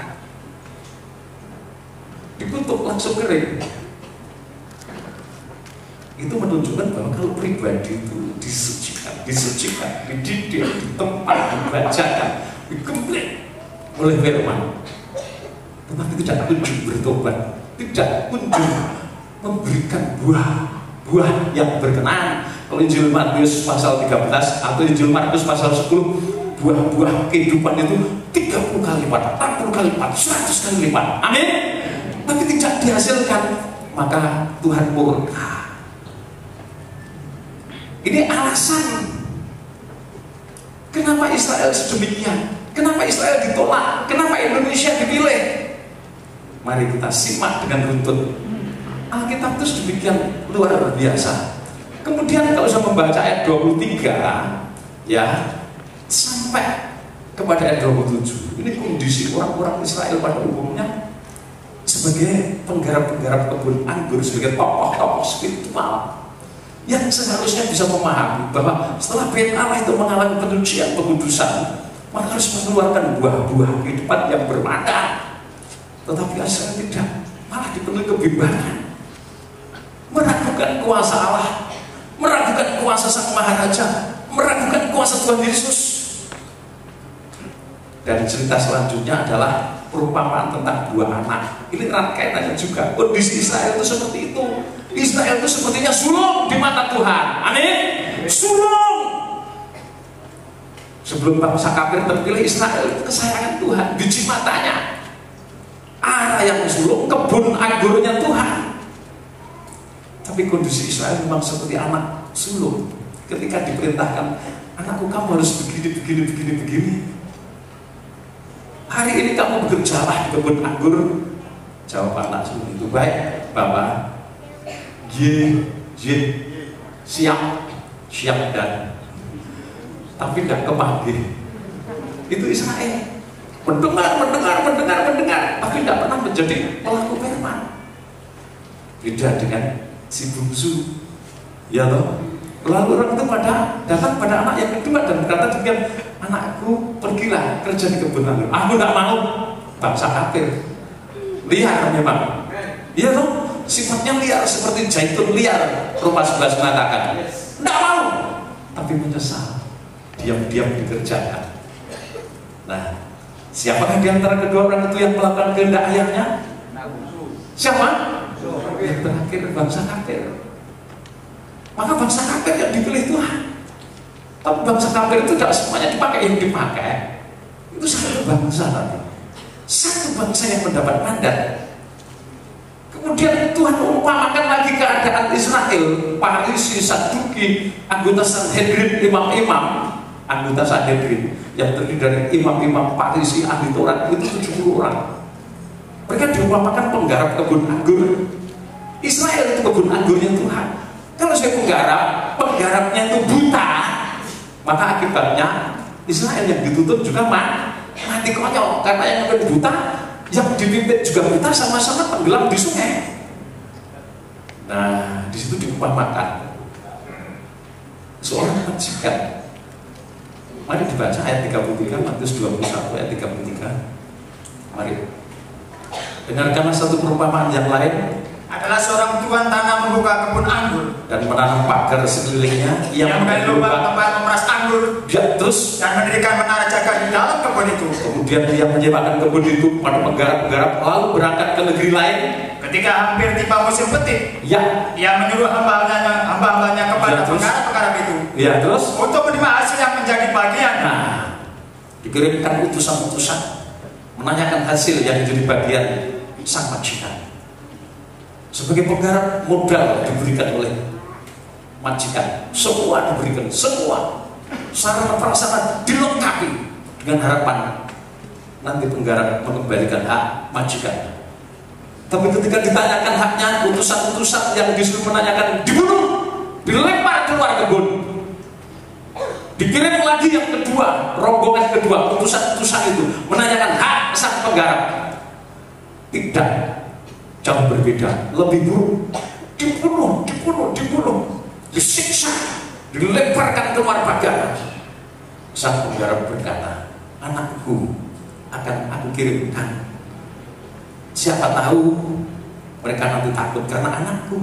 Speaker 1: ditutup langsung kering. Itu menunjukkan bahwa kalau pribadi itu disucikan, dididik, di tempat, dibacakan, digemblik oleh firman, tetapi tidak kunjung bertobat, tidak kunjung memberikan buah yang berkenan. Kalau Injil Matius pasal 13 atau Injil Markus pasal 10, buah-buah kehidupan itu 30 kali lipat, 40 kali lipat, 100 kali lipat. Amin. Tapi tidak dihasilkan, maka Tuhan murka. Ini alasan kenapa Israel sedemikian, kenapa Israel ditolak, kenapa Indonesia dipilih. Mari kita simak dengan runtut. Alkitab itu sedemikian luar biasa. Kemudian kalau saya membaca ayat 23 ya sampai kepada ayat 27, ini kondisi orang-orang Israel pada umumnya sebagai penggarap-penggarap kebun anggur, sebagai tokoh-tokoh spiritual yang seharusnya bisa memahami bahwa setelah bait Allah itu mengalami penyucian, pengudusan, maka harus mengeluarkan buah-buah kehidupan yang bermakna. Tetapi Israel tidak, malah dipenuhi kebimbangan, meragukan kuasa Allah, meragukan kuasa Sang Maharaja, meragukan kuasa Tuhan Yesus. Dan cerita selanjutnya adalah perumpamaan tentang dua anak. Ini rangkaiannya juga. Kondisi Israel itu seperti itu. Israel itu sepertinya sulung di mata Tuhan. Amin. Sulung. Sebelum bangsa kafir terpilih, Israel itu kesayangan Tuhan, biji matanya. Arah yang sulung, kebun anggurnya Tuhan. Tapi kondisi Israel memang seperti anak sulung. Ketika diperintahkan, anakku kamu harus begini. Hari ini kamu bekerjalah di kebun anggur. Jawab anak sulung itu, baik Bapak. Siap dan tapi tidak kepanggil. Itu Israel mendengar, tapi tidak pernah menjadi pelaku firman. Beda dengan si bungsu, ya toh. Lalu orang itu datang pada anak yang kedua dan berkata demikian, anakku pergilah kerja di kebun anggur. Aku tidak mau, bangsa kafir, liar memang, ya toh. Sifatnya liar seperti zaitun liar. Roma 11 mengatakan, tidak mau, tapi menyesal, diam-diam dikerjakan. Nah, siapakah di antara kedua orang itu yang melakukan kehendak ayahnya? Siapa? Yang terakhir, bangsa kafir. Maka bangsa kafir yang dipilih Tuhan. Tapi bangsa kafir itu tidak semuanya yang dipakai. Itu satu bangsa nanti. Satu bangsa yang mendapat mandat. Kemudian Tuhan mengumpamakan lagi keadaan Israel, Farisi, Saduki, anggota Sanhedrin, imam-imam, anggota Sanhedrin yang terdiri dari imam-imam, Farisi, ahli Taurat itu 70 orang. Mereka diumpamakan penggarap kebun anggur. Israel itu kebun anggurnya Tuhan. Kalau saya penggarapnya itu buta, maka akibatnya Israel yang ditutup juga mati konyol, karena yang buta, yang dipimpin juga buta, sama-sama tenggelam di sungai. Nah, di situ diumpamakan seorang majikan. Mari dibaca ayat 33, Matius 21 ayat 33. Mari. Dengarkanlah satu perumpamaan yang lain.
Speaker 2: Adalah seorang tuan tanah membuka kebun anggur
Speaker 1: dan menanam pagar sekelilingnya, yang
Speaker 2: menggali lubang tempat memeras anggur,
Speaker 1: terus
Speaker 2: dan mendirikan menara jaga di dalam kebun itu.
Speaker 1: Kemudian dia menyewakan kebun itu pada penggarap-penggarap, lalu berangkat ke negeri lain.
Speaker 2: Ketika hampir tiba musim petik, ia menyuruh hamba-hambanya kepada penggarap-penggarap itu,
Speaker 1: terus
Speaker 2: untuk menerima hasil yang menjadi bagian.
Speaker 1: Nah, dikirimkan utusan-utusan menanyakan hasil yang menjadi bagian sang majikan. Sebagai penggarap, modal diberikan oleh majikan, semua diberikan, semua sarana prasarana dilengkapi dengan harapan nanti penggarap mengembalikan hak majikan. Tapi ketika ditanyakan haknya, utusan-utusan yang disuruh menanyakan dibunuh, dilempar keluar kebun. Dikirim lagi yang kedua, rombongan kedua, utusan-utusan itu menanyakan hak sang penggarap. Tidak, jauh berbeda, lebih buruk. Dibunuh, disiksa, dilemparkan keluar pagar. Sang penggarap berkata, anakku akan aku kirimkan. Siapa tahu mereka nanti takut karena anakku.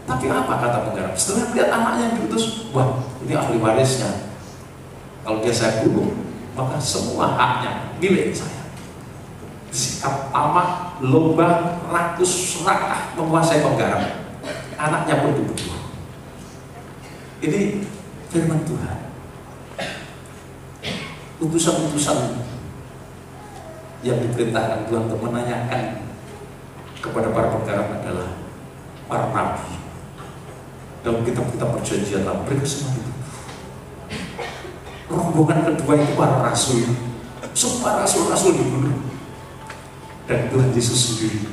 Speaker 1: Tapi apa kata penggarap? Setelah lihat anaknya yang diutus, wah, ini ahli warisnya. Kalau dia saya bunuh, maka semua haknya milik saya. Sikap amat, lomba, rakus, serakah menguasai penggarap. Anaknya pun dibunuh. Ini firman Tuhan. Utusan-utusan yang diperintahkan Tuhan untuk menanyakan kepada para penggarap adalah para nabi. Dalam kitab-kitab perjanjian lama, mereka semua itu. Rombongan kedua itu para rasul. Semua rasul-rasul dibunuh. Dan Tuhan Yesus sendiri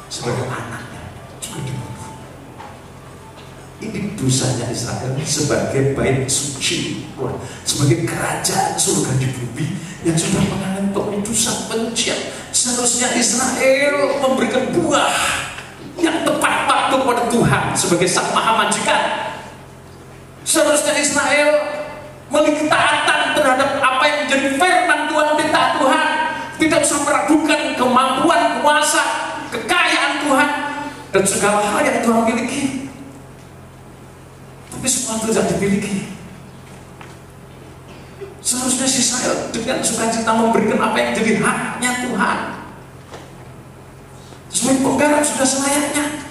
Speaker 1: sebagai anaknya juga dibunuh. Ini dosanya Israel sebagai bait suci, sebagai kerajaan surga di bumi yang sudah mengalami pengudusan, penyucian. Seharusnya Israel memberikan buah yang tepat waktu kepada Tuhan sebagai sang maha majikan. Seharusnya Israel memiliki taatan terhadap apa yang menjadi firman Tuhan, perintah Tuhan. Tidak usah meragukan kemampuan, kuasa, kekayaan Tuhan dan segala hal yang Tuhan miliki. Tapi semua itu tidak dimiliki. Seharusnya Israel dengan sukacita memberikan apa yang jadi haknya Tuhan. Sebagai penggarap sudah selayaknya.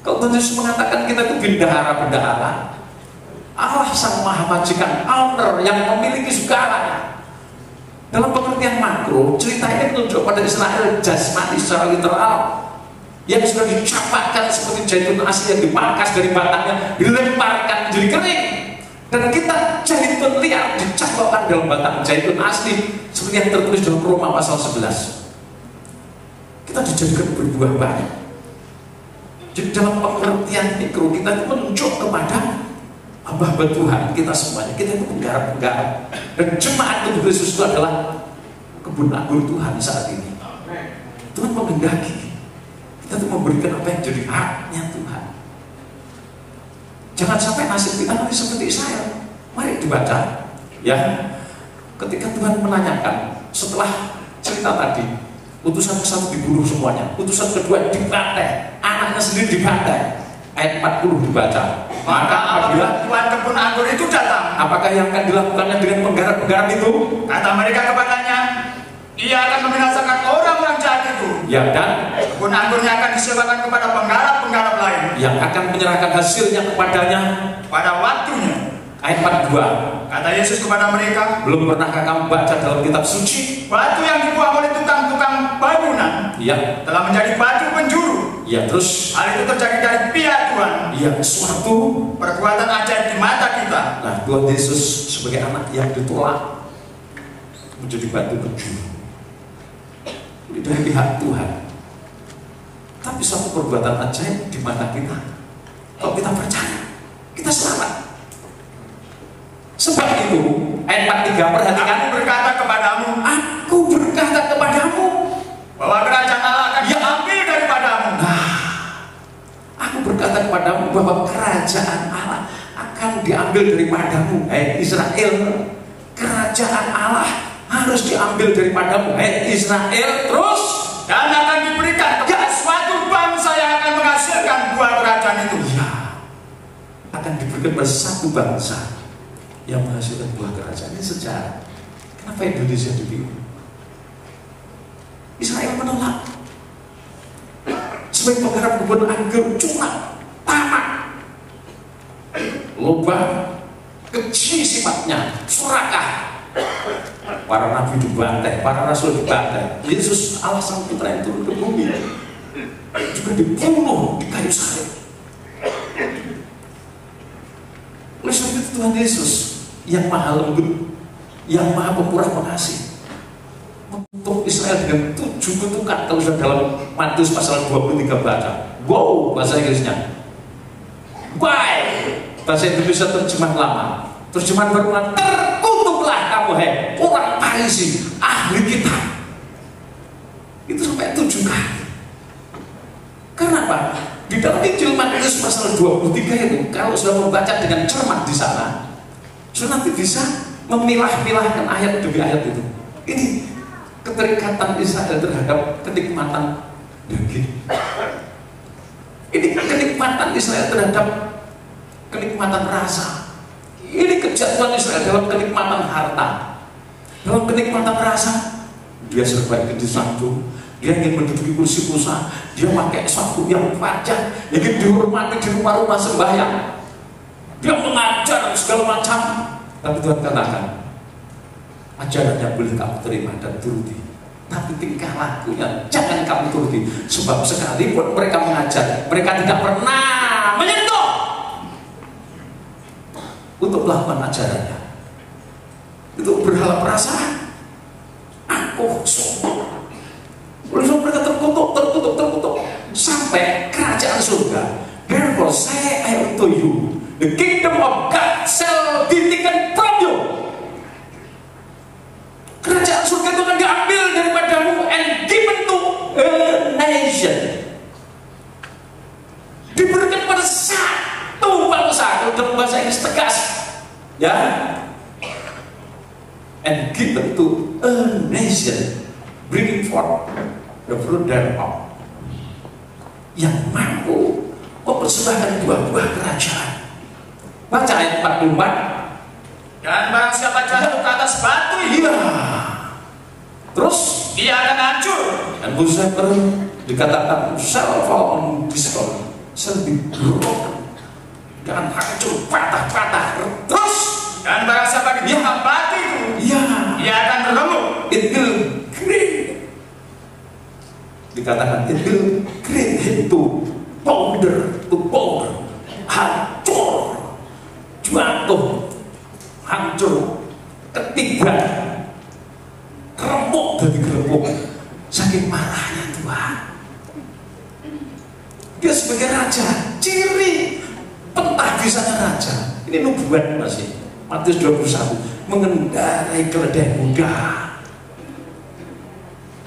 Speaker 1: Kalau Tuhan Yesus mengatakan kita itu bendahara-bendahara, Allah Sang Maha Majikan, owner yang memiliki segalanya. Dalam pengertian makro, cerita ini menunjuk pada Israel jasmani secara literal yang sudah dicampakkan seperti zaitun asli yang dipangkas dari batangnya, dilemparkan menjadi kering. Dan kita zaitun liar dicampakkan dalam batang zaitun asli seperti yang tertulis dalam Roma pasal 11. Kita dijadikan berbuah banyak. Jadi dalam pengertian mikro kita itu menunjuk kepada hamba-hamba Tuhan, kita semuanya, kita itu penggarap-penggarap. Dan jemaat Tuhan Yesus itu adalah kebun anggur Tuhan saat ini. Tuhan menghendaki kita itu memberikan apa yang jadi haknya Tuhan. Jangan sampai nasib kita nanti seperti Israel. Mari dibaca, ya. Ketika Tuhan menanyakan setelah cerita tadi, utusan ke-1 dibunuh semuanya, utusan kedua dibantai, anaknya sendiri dibantai. Ayat 40 dibaca.
Speaker 2: Maka apabila Tuhan kebun anggur itu datang,
Speaker 1: apakah yang akan dilakukannya dengan penggarap-penggarap itu?
Speaker 2: Kata mereka kepadanya, ia akan membinasakan orang-orang jahat itu.
Speaker 1: Ya, dan
Speaker 2: kebun anggurnya akan disewakan kepada penggarap-penggarap lain
Speaker 1: yang akan menyerahkan hasilnya kepadanya
Speaker 2: pada waktunya.
Speaker 1: Ayat 42.
Speaker 2: Kata Yesus kepada mereka,
Speaker 1: belum pernahkah kamu baca dalam kitab suci?
Speaker 2: Batu yang dibuang oleh tukang-tukang bangunan,
Speaker 1: ya,
Speaker 2: telah menjadi batu penjuru.
Speaker 1: Ya, terus
Speaker 2: hal itu terjadi dari pihak Tuhan.
Speaker 1: Ya, suatu
Speaker 2: perbuatan ajaib di mata kita.
Speaker 1: Nah, Tuhan Yesus sebagai anak yang ditolak menjadi batu penjuru. Ini dari pihak Tuhan. Tapi suatu perbuatan ajaib di mata kita. Kalau kita percaya, kita selamat. Sebab itu, ayat 43, perhatikan.
Speaker 2: Aku berkata kepadamu, bahwa kerajaan Allah akan diambil daripadamu.
Speaker 1: Aku berkata kepadamu bahwa kerajaan Allah akan diambil daripadamu. Israel, kerajaan Allah harus diambil daripadamu. Israel, terus
Speaker 2: dan akan diberikan kepada suatu bangsa yang akan menghasilkan buah kerajaan itu.
Speaker 1: Ya, akan diberikan kepada satu bangsa yang menghasilkan buah kerajaan. Ini sejarah. Kenapa Indonesia dipilih? Israel menolak. Sebagai penggarap kebun anggur, cuma tamak, lobang, keji sifatnya, serakah. Para nabi dibantai, para rasul dibantai. Yesus Allah Sang Putra yang turun ke bumi juga dibunuh di kayu salib. Oleh sebab itu Tuhan Yesus yang maha lembut, yang maha pemurah pengasih, untuk Israel dengan 7 kutukan. Kalau sudah dalam Matius pasal 23 baca, wow, bahasa Inggrisnya, why, bahasa Indonesia terjemahan lama, terjemahan baru, terkutuklah kamu orang Farisi, ahli kitab. Itu sampai 7 kali. Kenapa? Di dalam Injil Matius pasal 23 itu, kalau sudah membaca dengan cermat di sana, sudah nanti bisa memilah-milahkan ayat demi ayat itu. Ini keterikatan Israel terhadap kenikmatan daging. Ini kenikmatan Israel terhadap kenikmatan rasa. Ini kejatuhan Israel dalam kenikmatan harta, dalam kenikmatan rasa. Dia serba ingin disanjung, dia ingin menduduki kursi pusat, dia pakai sepatu yang wajah, ingin dihormati di rumah-rumah sembahyang, dia mengajar segala macam. Tapi Tuhan katakan, ajarannya boleh kamu terima dan turuti, tapi tingkah lakunya jangan kamu turuti. Sebab sekalipun mereka mengajar, mereka tidak pernah menyentuh untuk melakukan ajarannya. Itu berhala perasaan. Aku sombong. Oleh sebab mereka terkutuk sampai kerajaan surga. Therefore say I unto you, the kingdom of God shall be taken from you. Kerajaan surga itu akan diambil daripadamu and given to a nation. Diberikan pada satu bangsa. Kalau dalam bahasa Inggris tegas, ya, and given to a nation, bringing forth the fruit thereof, yang mampu mempersembahkan buah-buah kerajaan. Baca ayat 44.
Speaker 2: Dan barang siapa jatuh ke atas batu itu,
Speaker 1: Iya. Terus
Speaker 2: dia akan hancur.
Speaker 1: dan Lucifer dikatakan shall fall on this stone, shall be broken, dan hancur, patah-patah. Terus
Speaker 2: Dan barang siapa ditimpa batu itu,
Speaker 1: iya,
Speaker 2: dia akan remuk.
Speaker 1: it will great. Dikatakan it will great itu powder, hancur, jatuh, hancur, ketiga, remuk dari geremuk, saking marahnya Tuhan. Dia sebagai raja, ciri pentabisannya raja. Ini nubuat masih. Matius 21, mengendarai keledai muda.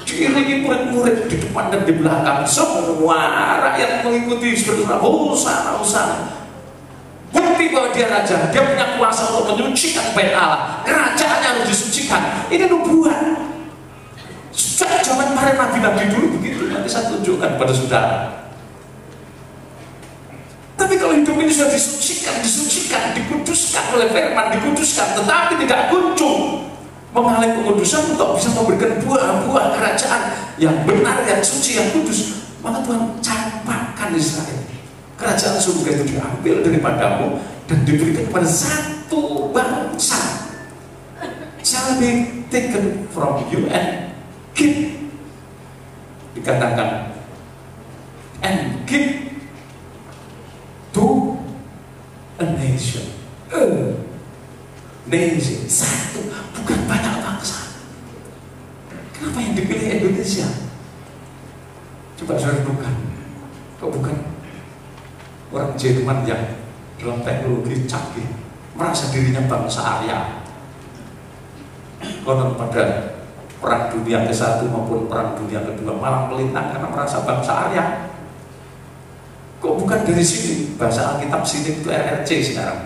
Speaker 1: Ciri murid-murid di depan dan di belakang, semua rakyat mengikuti berdoa, hosana, hosana. Bukti bahwa dia raja, dia punya kuasa untuk menyucikan bait Allah. Kerajaannya harus disucikan. Ini nubuat. Sejak zaman para nabi-nabi dulu begitu. Nanti saya tunjukkan pada saudara. Tapi kalau hidup ini sudah disucikan, dikuduskan oleh firman, dikuduskan, tetapi tidak kunjung mengalami pengudusan untuk bisa memberikan buah-buah kerajaan yang benar, yang suci, yang kudus, maka Tuhan campakkan Israel. Kerajaan surga itu diambil daripadamu dan diberikan kepada satu bangsa. Shall be taken from you and give. Dikatakan and give to a nation. Nation satu, bukan banyak bangsa. Kenapa yang dipilih Indonesia? Coba saya renungkan. Kok bukan orang Jerman yang dalam teknologi canggih merasa dirinya bangsa Arya? Konon pada perang dunia ke-1 maupun perang dunia ke-2 malah melintang karena merasa bangsa Arya. Kok bukan dari sini? Bahasa Alkitab sini itu RRC sekarang.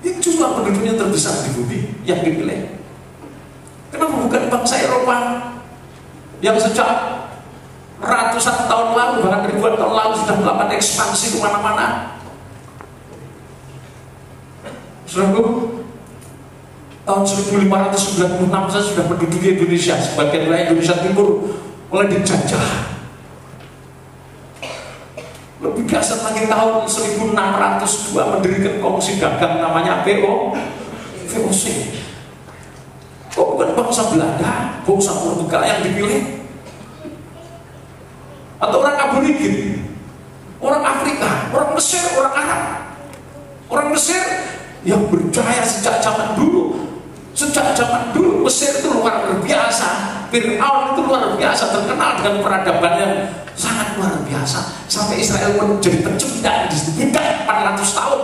Speaker 1: Yang jumlah penduduknya terbesar di bumi yang dipilih. Kenapa bukan bangsa Eropa yang sejak ratusan tahun lalu, bahkan ribuan tahun lalu sudah melakukan ekspansi kemana-mana? Saudaraku, tahun 1596 saya sudah menduduki Indonesia, sebagian wilayah Indonesia Timur mulai dijajah. Lebih dasar lagi tahun 1602 mendirikan komisi dagang namanya VOC. Kok bukan bangsa Belanda, bangsa Portugal yang dipilih? Atau orang aborigin, orang Afrika, orang Mesir, orang Arab? Orang Mesir yang berjaya sejak zaman dulu. Sejak zaman dulu Mesir itu luar biasa. Fir'aun itu luar biasa, terkenal dengan peradaban yang sangat luar biasa. Sampai Israel menjadi pecundang di situ 400 tahun.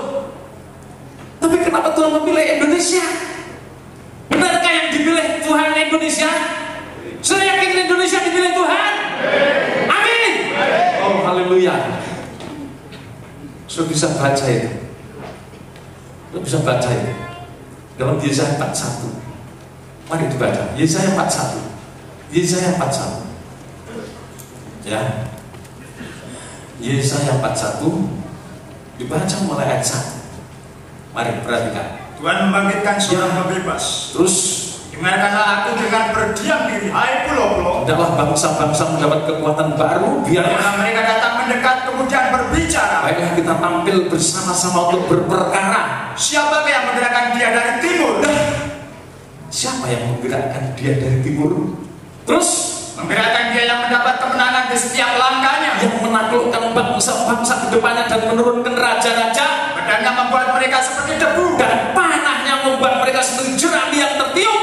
Speaker 1: Tapi kenapa Tuhan memilih Indonesia? Benarkah yang dipilih Tuhan Indonesia? Saya yakin Indonesia dipilih Tuhan. Amin. Oh haleluya. Sudah bisa baca itu. Sudah bisa baca itu. Dalam Yesaya 41. Mari dibaca. Yesaya 41. Yesaya 41. Ya. Yesaya 41 dibaca mulai ayat 1. Mari perhatikan.
Speaker 2: Tuhan membangkitkan seorang pembebas.
Speaker 1: Terus
Speaker 2: Dengarkanlah aku dengan berdiam diri, hai pulau-pulau.
Speaker 1: hendaklah bangsa-bangsa mendapat kekuatan baru. Biarlah
Speaker 2: mereka datang mendekat kemudian berbicara.
Speaker 1: Baiklah kita tampil bersama-sama untuk berperkara.
Speaker 2: Siapakah yang menggerakkan dia dari timur?
Speaker 1: Siapa yang menggerakkan dia dari timur? Terus
Speaker 2: menggerakkan dia yang mendapat kemenangan di setiap langkahnya,
Speaker 1: yang menaklukkan bangsa-bangsa ke depannya dan menurunkan raja-raja.
Speaker 2: pedangnya membuat mereka seperti debu
Speaker 1: dan panahnya membuat mereka seperti jerami yang tertiup.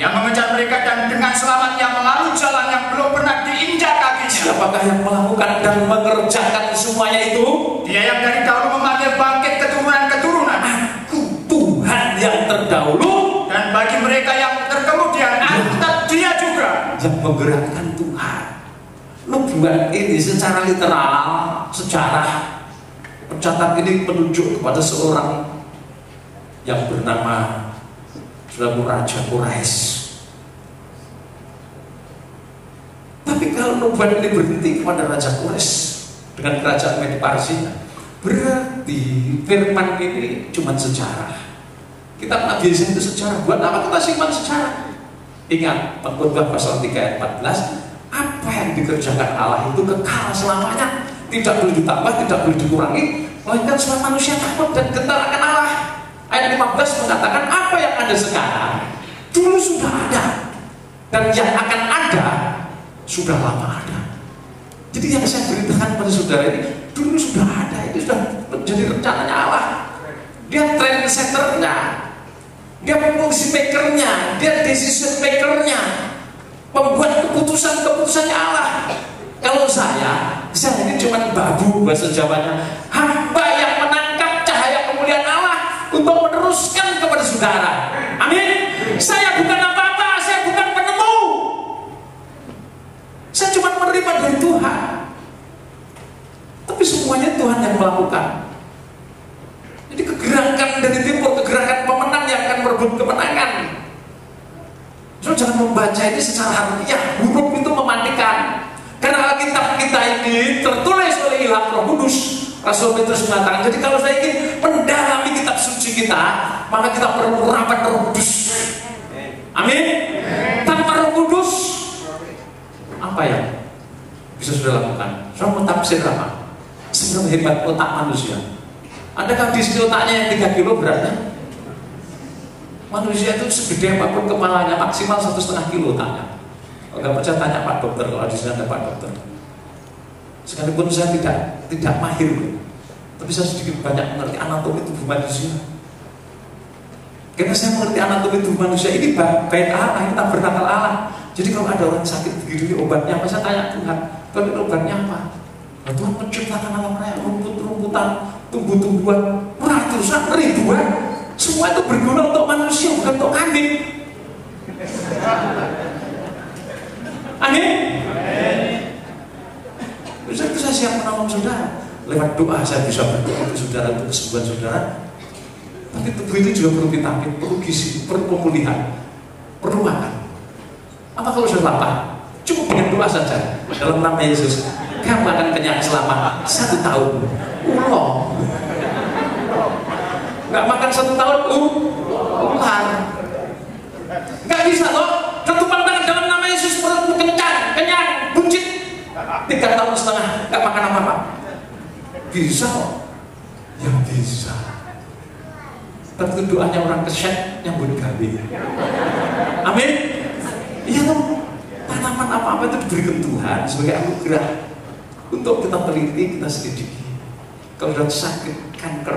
Speaker 2: Yang mengejar mereka dan dengan selamat yang melalui jalan yang belum pernah diinjak kakinya.
Speaker 1: Siapakah yang melakukan dan mengerjakan semuanya itu?
Speaker 2: Dia yang dari dahulu memanggil bangkit keturunan-keturunan.
Speaker 1: Aku Tuhan yang terdahulu.
Speaker 2: Dan bagi mereka yang terkemudian, tetap dia juga
Speaker 1: yang menggerakkan Tuhan. Nubuat ini secara literal, sejarah pencatat ini menunjuk kepada seorang yang bernama Raja Quraisy. Tapi kalau nubuat ini berhenti kepada Raja Quraisy dengan kerajaan Medi Parsia, berarti firman ini cuma sejarah. Kitab Nabi Yesaya itu sejarah. Buat apa kita simpan sejarah? Ingat, Pengkhotbah pasal 3 ayat 14, apa yang dikerjakan Allah itu kekal selamanya, tidak boleh ditambah, tidak boleh dikurangi, melainkan semua manusia takut dan gentar akan Allah. Ayat 15 mengatakan apa yang ada sekarang dulu sudah ada, dan yang akan ada sudah lama ada. Jadi yang saya beritakan pada saudara ini dulu sudah ada, itu sudah menjadi rencananya Allah. Dia trendsetternya, dia policy makernya, dia decision makernya, membuat keputusan-keputusannya Allah. Kalau saya ini cuma babu, bahasa Jawanya, hamba yang menangkap cahaya kemuliaan Allah untuk meneruskan kepada saudara. Amin. Saya bukan apa-apa, saya bukan penemu. Saya cuma menerima dari Tuhan. Tapi semuanya Tuhan yang melakukan. Jadi kegerakan dari timur, kegerakan pemenang yang akan merebut kemenangan. So, jangan membaca ini secara harfiah. Huruf itu mematikan. Karena Alkitab kita ini tertulis oleh ilham Roh Kudus. Rasul Petrus mengatakan, jadi kalau saya ingin mendalami kitab suci kita, maka kita perlu urapan Roh Kudus. Amin. Tanpa Roh Kudus, apa ya bisa sudah lakukan? Saya mau tafsir apa? Seberapa hebat otak manusia? Adakah di sini otaknya yang 3 kilo beratnya? Manusia itu segede apapun kepalanya, maksimal 1,5 kilo otaknya. Kalau nggak percaya tanya Pak Dokter, kalau di sini ada Pak Dokter. Sekalipun saya tidak mahir, tapi saya sedikit banyak mengerti anatomi tubuh manusia. Karena saya mengerti anatomi tubuh manusia ini baik Allah, ini tak bernakal Allah. Jadi kalau ada orang sakit begini, obatnya apa? Saya tanya Tuhan, tapi obatnya apa? Nah, Tuhan menciptakan alam raya, rumput-rumputan, tumbuh-tumbuhan, ratusan, ribuan. Semua itu berguna untuk manusia, bukan untuk kambing. Amin. Itu saya siap menolong saudara. Lewat doa saya bisa berdoa untuk saudara, untuk kesembuhan saudara. Tapi tubuh itu juga perlu vitamin, perlu gizi, perlu pemulihan, perlu makan. Apa kalau sudah lapar? Cukup dengan doa saja. Dalam nama Yesus, kamu akan kenyang selama 1 tahun. Ulang. Nggak makan 1 tahun, ular. Nggak bisa loh. Ketupat tangan dalam nama Yesus, perutmu kenyang, buncit. 3,5 tahun, nggak makan apa-apa. Bisa loh. Yang bisa. Tentu doanya orang keset yang buat gawe. Amin. Iya loh. Tanaman apa-apa itu diberikan Tuhan sebagai anugerah untuk kita teliti, kita selidiki. Kalau sudah sakit, kanker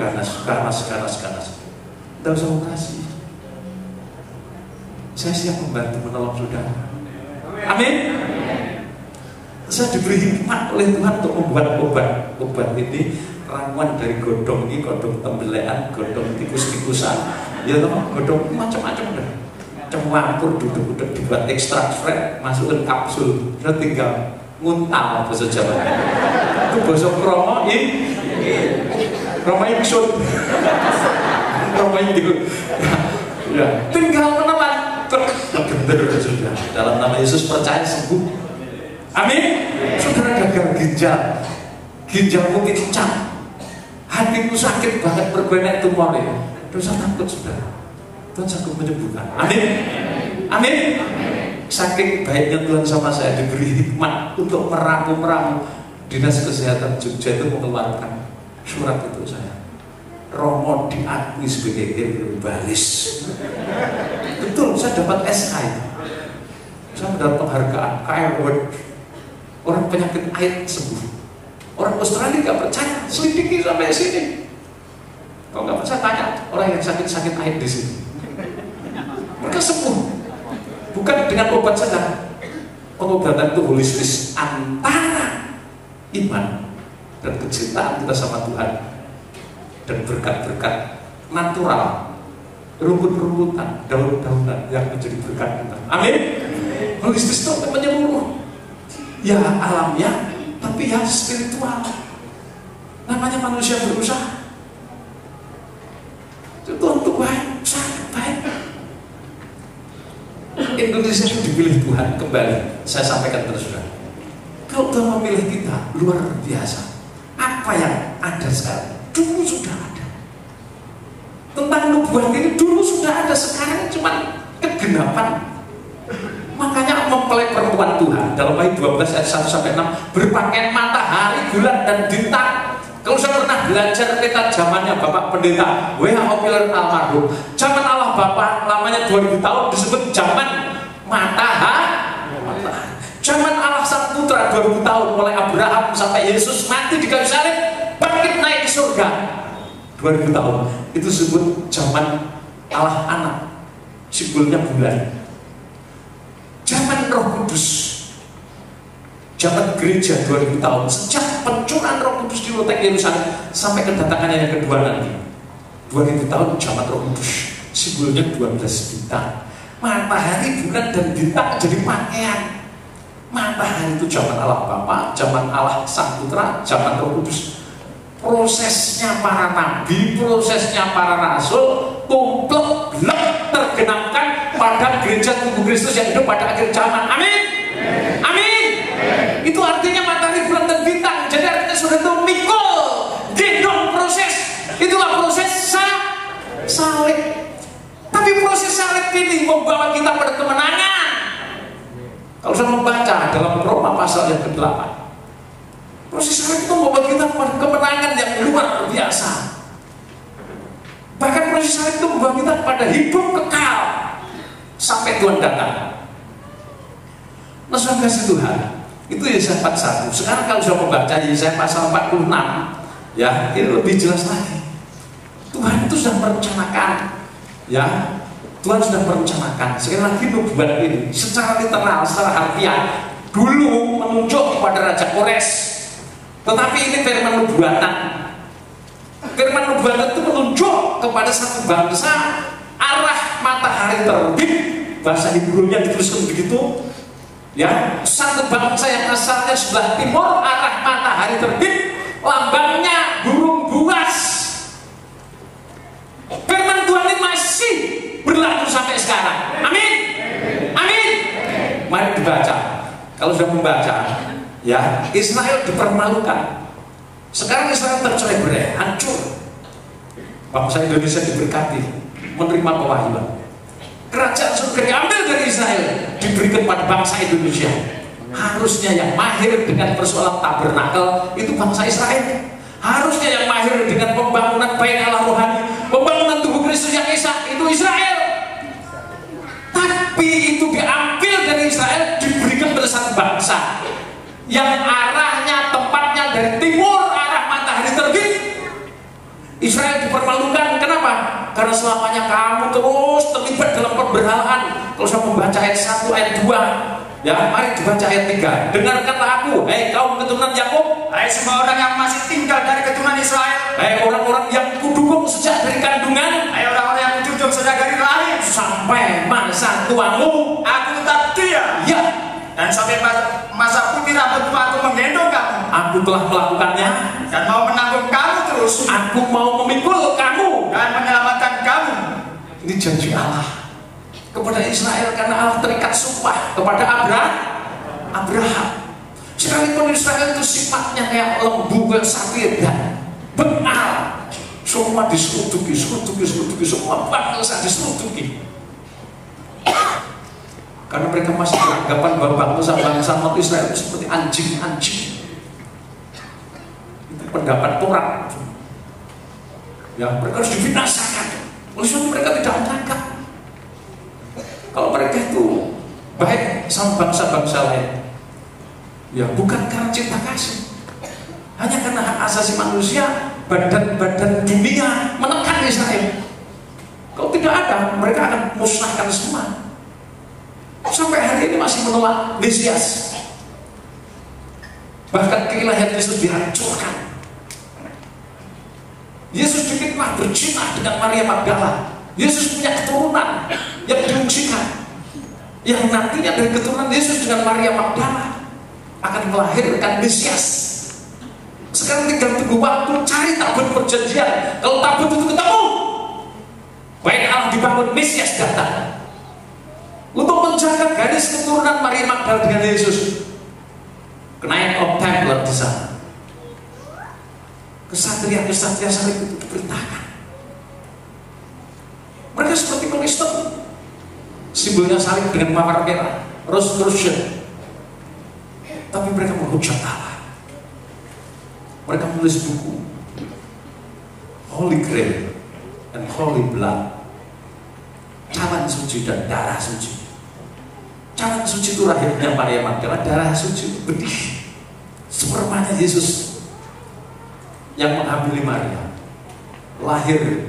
Speaker 1: ganas, tidak usah operasi. Saya siap membantu menolong saudara. Amin. Saya diberi hikmat oleh Tuhan untuk membuat obat ini ramuan dari godong ini, godong tembelean, godong tikus-tikusan, ya toh, godong macam-macam dah. Campur duduk-duduk dibuat ekstrak fresh, masukin kapsul, udah tinggal nguntal bahasa Jawa. Itu bahasa kromo ini, kromo ini sun, kromo ini gitu. Ya, tinggal menelan, bener sudah. Dalam nama Yesus percaya sembuh. Amin. Saudara gagal ginjalmu pincang, hatimu sakit banget berbanyak tumor ya. Dosa takut saudara. Tuhan sanggup menyembuhkan. Amin. Amin. Saking baiknya Tuhan sama saya diberi hikmat untuk meramu Dinas Kesehatan Jogja itu mengeluarkan surat itu saya. Romo diakui sebagai herbalis. Betul, saya dapat SK. Saya mendapat penghargaan KR Award. Orang penyakit AIDS sembuh. Orang Australia nggak percaya, selidiki sampai sini. Kalau nggak percaya tanya orang yang sakit AIDS di sini. Mereka sembuh. Bukan dengan obat saja. Pengobatan itu holistis antara iman dan kecintaan kita sama Tuhan dan berkat-berkat natural, rumput-rumputan, daun-daunan yang menjadi berkat kita. Amin. Holistis itu menyeluruh. Ya alamiah, tapi ya spiritual. Namanya manusia berusaha. Itu untuk baik, sangat baik. Indonesia itu dipilih Tuhan kembali. Saya sampaikan terus saudara. Kalau Tuhan memilih kita luar biasa. Apa yang ada sekarang dulu sudah ada. tentang nubuat ini dulu sudah ada, sekarang cuma kegenapan. Makanya mempelai perempuan Tuhan dalam Wahyu 12 ayat 1-6 berpakaian matahari, bulan, dan bintang. Kalau saya pernah belajar peta zamannya Bapak Pendeta W.H. Opiller almarhum, zaman Allah Bapa lamanya 2000 tahun disebut zaman matahari. Zaman Allah Sang Putra 2000 tahun, mulai Abraham sampai Yesus mati di kayu salib, bangkit naik ke surga 2000 tahun, itu disebut zaman Allah Anak, simbolnya bulan. Zaman Roh Kudus, zaman gereja 2000 tahun, sejak pencurahan Roh Kudus di Loteng Yerusalem sampai kedatangannya yang kedua nanti 2000 tahun zaman Roh Kudus, simbolnya 12 bintang. Matahari, bulan, dan bintang jadi pakaian. Matahari itu zaman Allah Bapa, zaman Allah Sang Putra, zaman Roh Kudus. Prosesnya para nabi, prosesnya para rasul, tumplek, blek, tergenapkan pada gereja tubuh Kristus yang hidup pada akhir zaman. Amin. Amin. Itu artinya matahari, bulan, dan bintang. Jadi artinya sudah itu mikul, gendong proses. Itulah proses salib. Tapi proses salib ini membawa kita pada kemenangan. Kalau saya membaca dalam Roma pasal yang ke-8, proses salib itu membawa kita pada kemenangan yang luar biasa. Bahkan proses salib itu membawa kita pada hidup kekal sampai Tuhan datang. Nah, saudara kasih Tuhan, itu Yesaya 41. Sekarang kalau sudah membaca Yesaya pasal 46, ya, ini lebih jelas lagi. Tuhan itu sudah merencanakan, ya, Tuhan sudah merencanakan. Sekali lagi nubuat ini secara literal, secara harfiah dulu menunjuk kepada Raja Kores, tetapi ini firman nubuatan. Firman nubuatan itu menunjuk kepada satu bangsa, arah matahari terbit, bahasa Hebrew-nya dituliskan begitu, ya, satu bangsa yang asalnya sebelah timur, arah matahari terbit, lambangnya burung buas. Firman Tuhan ini masih berlaku sampai sekarang. Amin. Amin. Mari dibaca. Kalau sudah membaca, ya, Israel dipermalukan. Sekarang Israel tercerai-berai, hancur. Bangsa Indonesia diberkati, menerima pewahyuan. Kerajaan surga diambil dari Israel, diberikan pada bangsa Indonesia. Harusnya yang mahir dengan persoalan tabernakel itu bangsa Israel. Harusnya yang mahir dengan pembangunan bait Allah rohani, pembangunan tubuh Kristus yang esa, itu Israel. Tapi itu diambil dari Israel, diberikan pada satu bangsa yang arahnya, tempatnya dari timur, arah matahari terbit. Israel dipermalukan. Kenapa? Karena selamanya kamu terus terlibat dalam perberhalaan. Kalau saya membaca ayat 1, ayat 2, ya, mari dibaca ayat 3. Dengarkanlah aku, hai kaum keturunan Yakub,
Speaker 2: hai semua orang yang masih tinggal dari keturunan Israel,
Speaker 1: hai orang-orang yang kudukung sejak dari kandungan,
Speaker 2: hai orang-orang yang kujunjung sejak dari lahir,
Speaker 1: sampai masa tuamu
Speaker 2: aku tetap dia,
Speaker 1: ya,
Speaker 2: dan sampai masa putih rambutmu aku menggendong kamu.
Speaker 1: Aku telah melakukannya
Speaker 2: dan mau menanggung kamu terus.
Speaker 1: Aku mau memikul kamu
Speaker 2: dan menyelamatkan kamu.
Speaker 1: Ini janji Allah kepada Israel karena Allah terikat sumpah kepada Abraham. Sekalipun Israel itu sifatnya kayak lembu, kayak sapi dan bengal, semua diserutuki, semua bangsa diserutuki. Karena mereka masih beranggapan bahwa bangsa-bangsa umat Israel itu seperti anjing-anjing. Itu pendapat Taurat. Ya, mereka harus dibinasakan. Maksudnya mereka tidak menangkap. Kalau mereka itu baik sama bangsa-bangsa lain, ya bukan karena cinta kasih, hanya karena hak asasi manusia, badan-badan dunia menekan Israel. Kalau tidak ada, mereka akan musnahkan semua. Sampai hari ini masih menolak Mesias. Bahkan keilahian Yesus dihancurkan. Yesus difitnah berzina dengan Maria Magdala. Yesus punya keturunan yang diungsikan, yang nantinya dari keturunan Yesus dengan Maria Magdala akan melahirkan Mesias. Sekarang tinggal tunggu waktu, cari tabut perjanjian. Kalau tabut itu ketemu, baik Allah dibangun, Mesias datang untuk menjaga garis keturunan Maria Magdala dengan Yesus. Knight of Templar di sana. Kesatria-kesatria salib itu diperintahkan. simbolnya salib dengan mawar merah, rose cross. Tapi mereka menghujat Allah. Mereka menulis buku Holy Grail and Holy Blood, cawan suci dan darah suci. Cawan suci itu rahimnya Maria Magdalena, darah suci itu benih spermanya Yesus yang menghamili Maria, lahir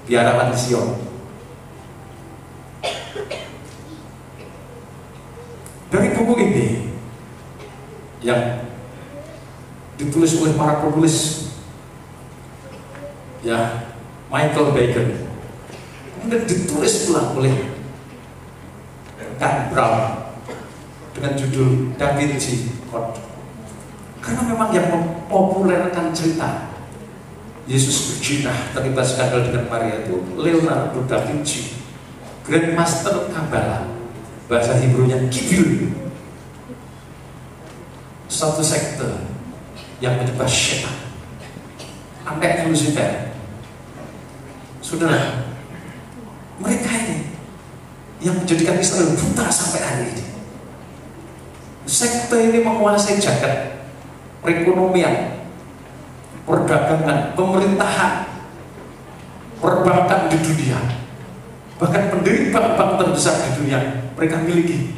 Speaker 1: di hadapan Sion. Dari buku ini yang ditulis oleh para penulis, ya, Michael Bacon, kemudian ditulis ulang oleh Dan Brown dengan judul Da Vinci Code. Karena memang yang mempopulerkan cerita Yesus berjinah terlibat skandal dengan Maria itu Leonardo da Vinci, Grandmaster Kabbalah, bahasa Hebrew-nya Kibir, satu sekte yang menyembah setan, sampai Lucifer. Saudara, mereka ini yang menjadikan Israel buta sampai hari ini. Sekte ini menguasai jagat perekonomian, perdagangan, pemerintahan, perbankan di dunia. Bahkan pendiri bank-bank terbesar di dunia mereka miliki.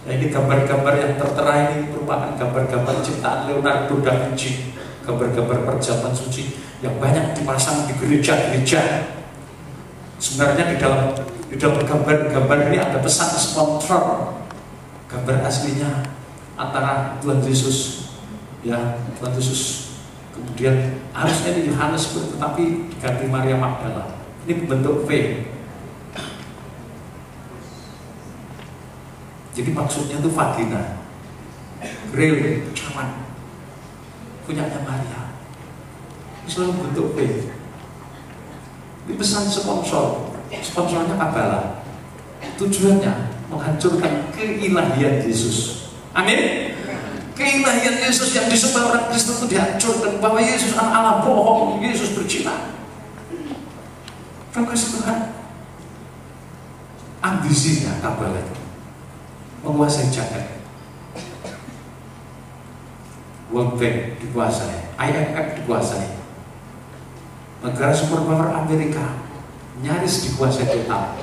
Speaker 1: Nah, ini gambar-gambar yang tertera ini merupakan gambar-gambar ciptaan Leonardo da Vinci, gambar-gambar perjamuan suci yang banyak dipasang di gereja-gereja. Sebenarnya di dalam gambar-gambar ini ada pesan sponsor. Gambar aslinya antara Tuhan Yesus, ya, Tuhan Yesus. Kemudian harusnya ini Yohanes, tetapi diganti Maria Magdalena. Ini bentuk V. Jadi maksudnya itu vagina, grail, cawan, punyanya Maria. Ini selalu bentuk V. Ini pesan sponsor, sponsornya Kabbalah. Tujuannya menghancurkan keilahian Yesus. Amin. Keilahian Yesus yang disembah orang Kristen itu dihancurkan, bahwa Yesus anak Allah bohong, Yesus berzina. Kasih Tuhan, ambisinya Kabbalah itu menguasai jagat. World Bank dikuasai, IMF dikuasai, negara superpower Amerika nyaris dikuasai total.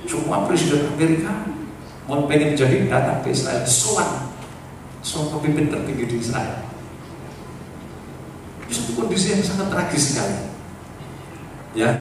Speaker 1: Cuma presiden Amerika mau pengen jadi datang ke Israel, soal pemimpin tertinggi di Israel. Itu kondisi yang sangat tragis sekali, ya.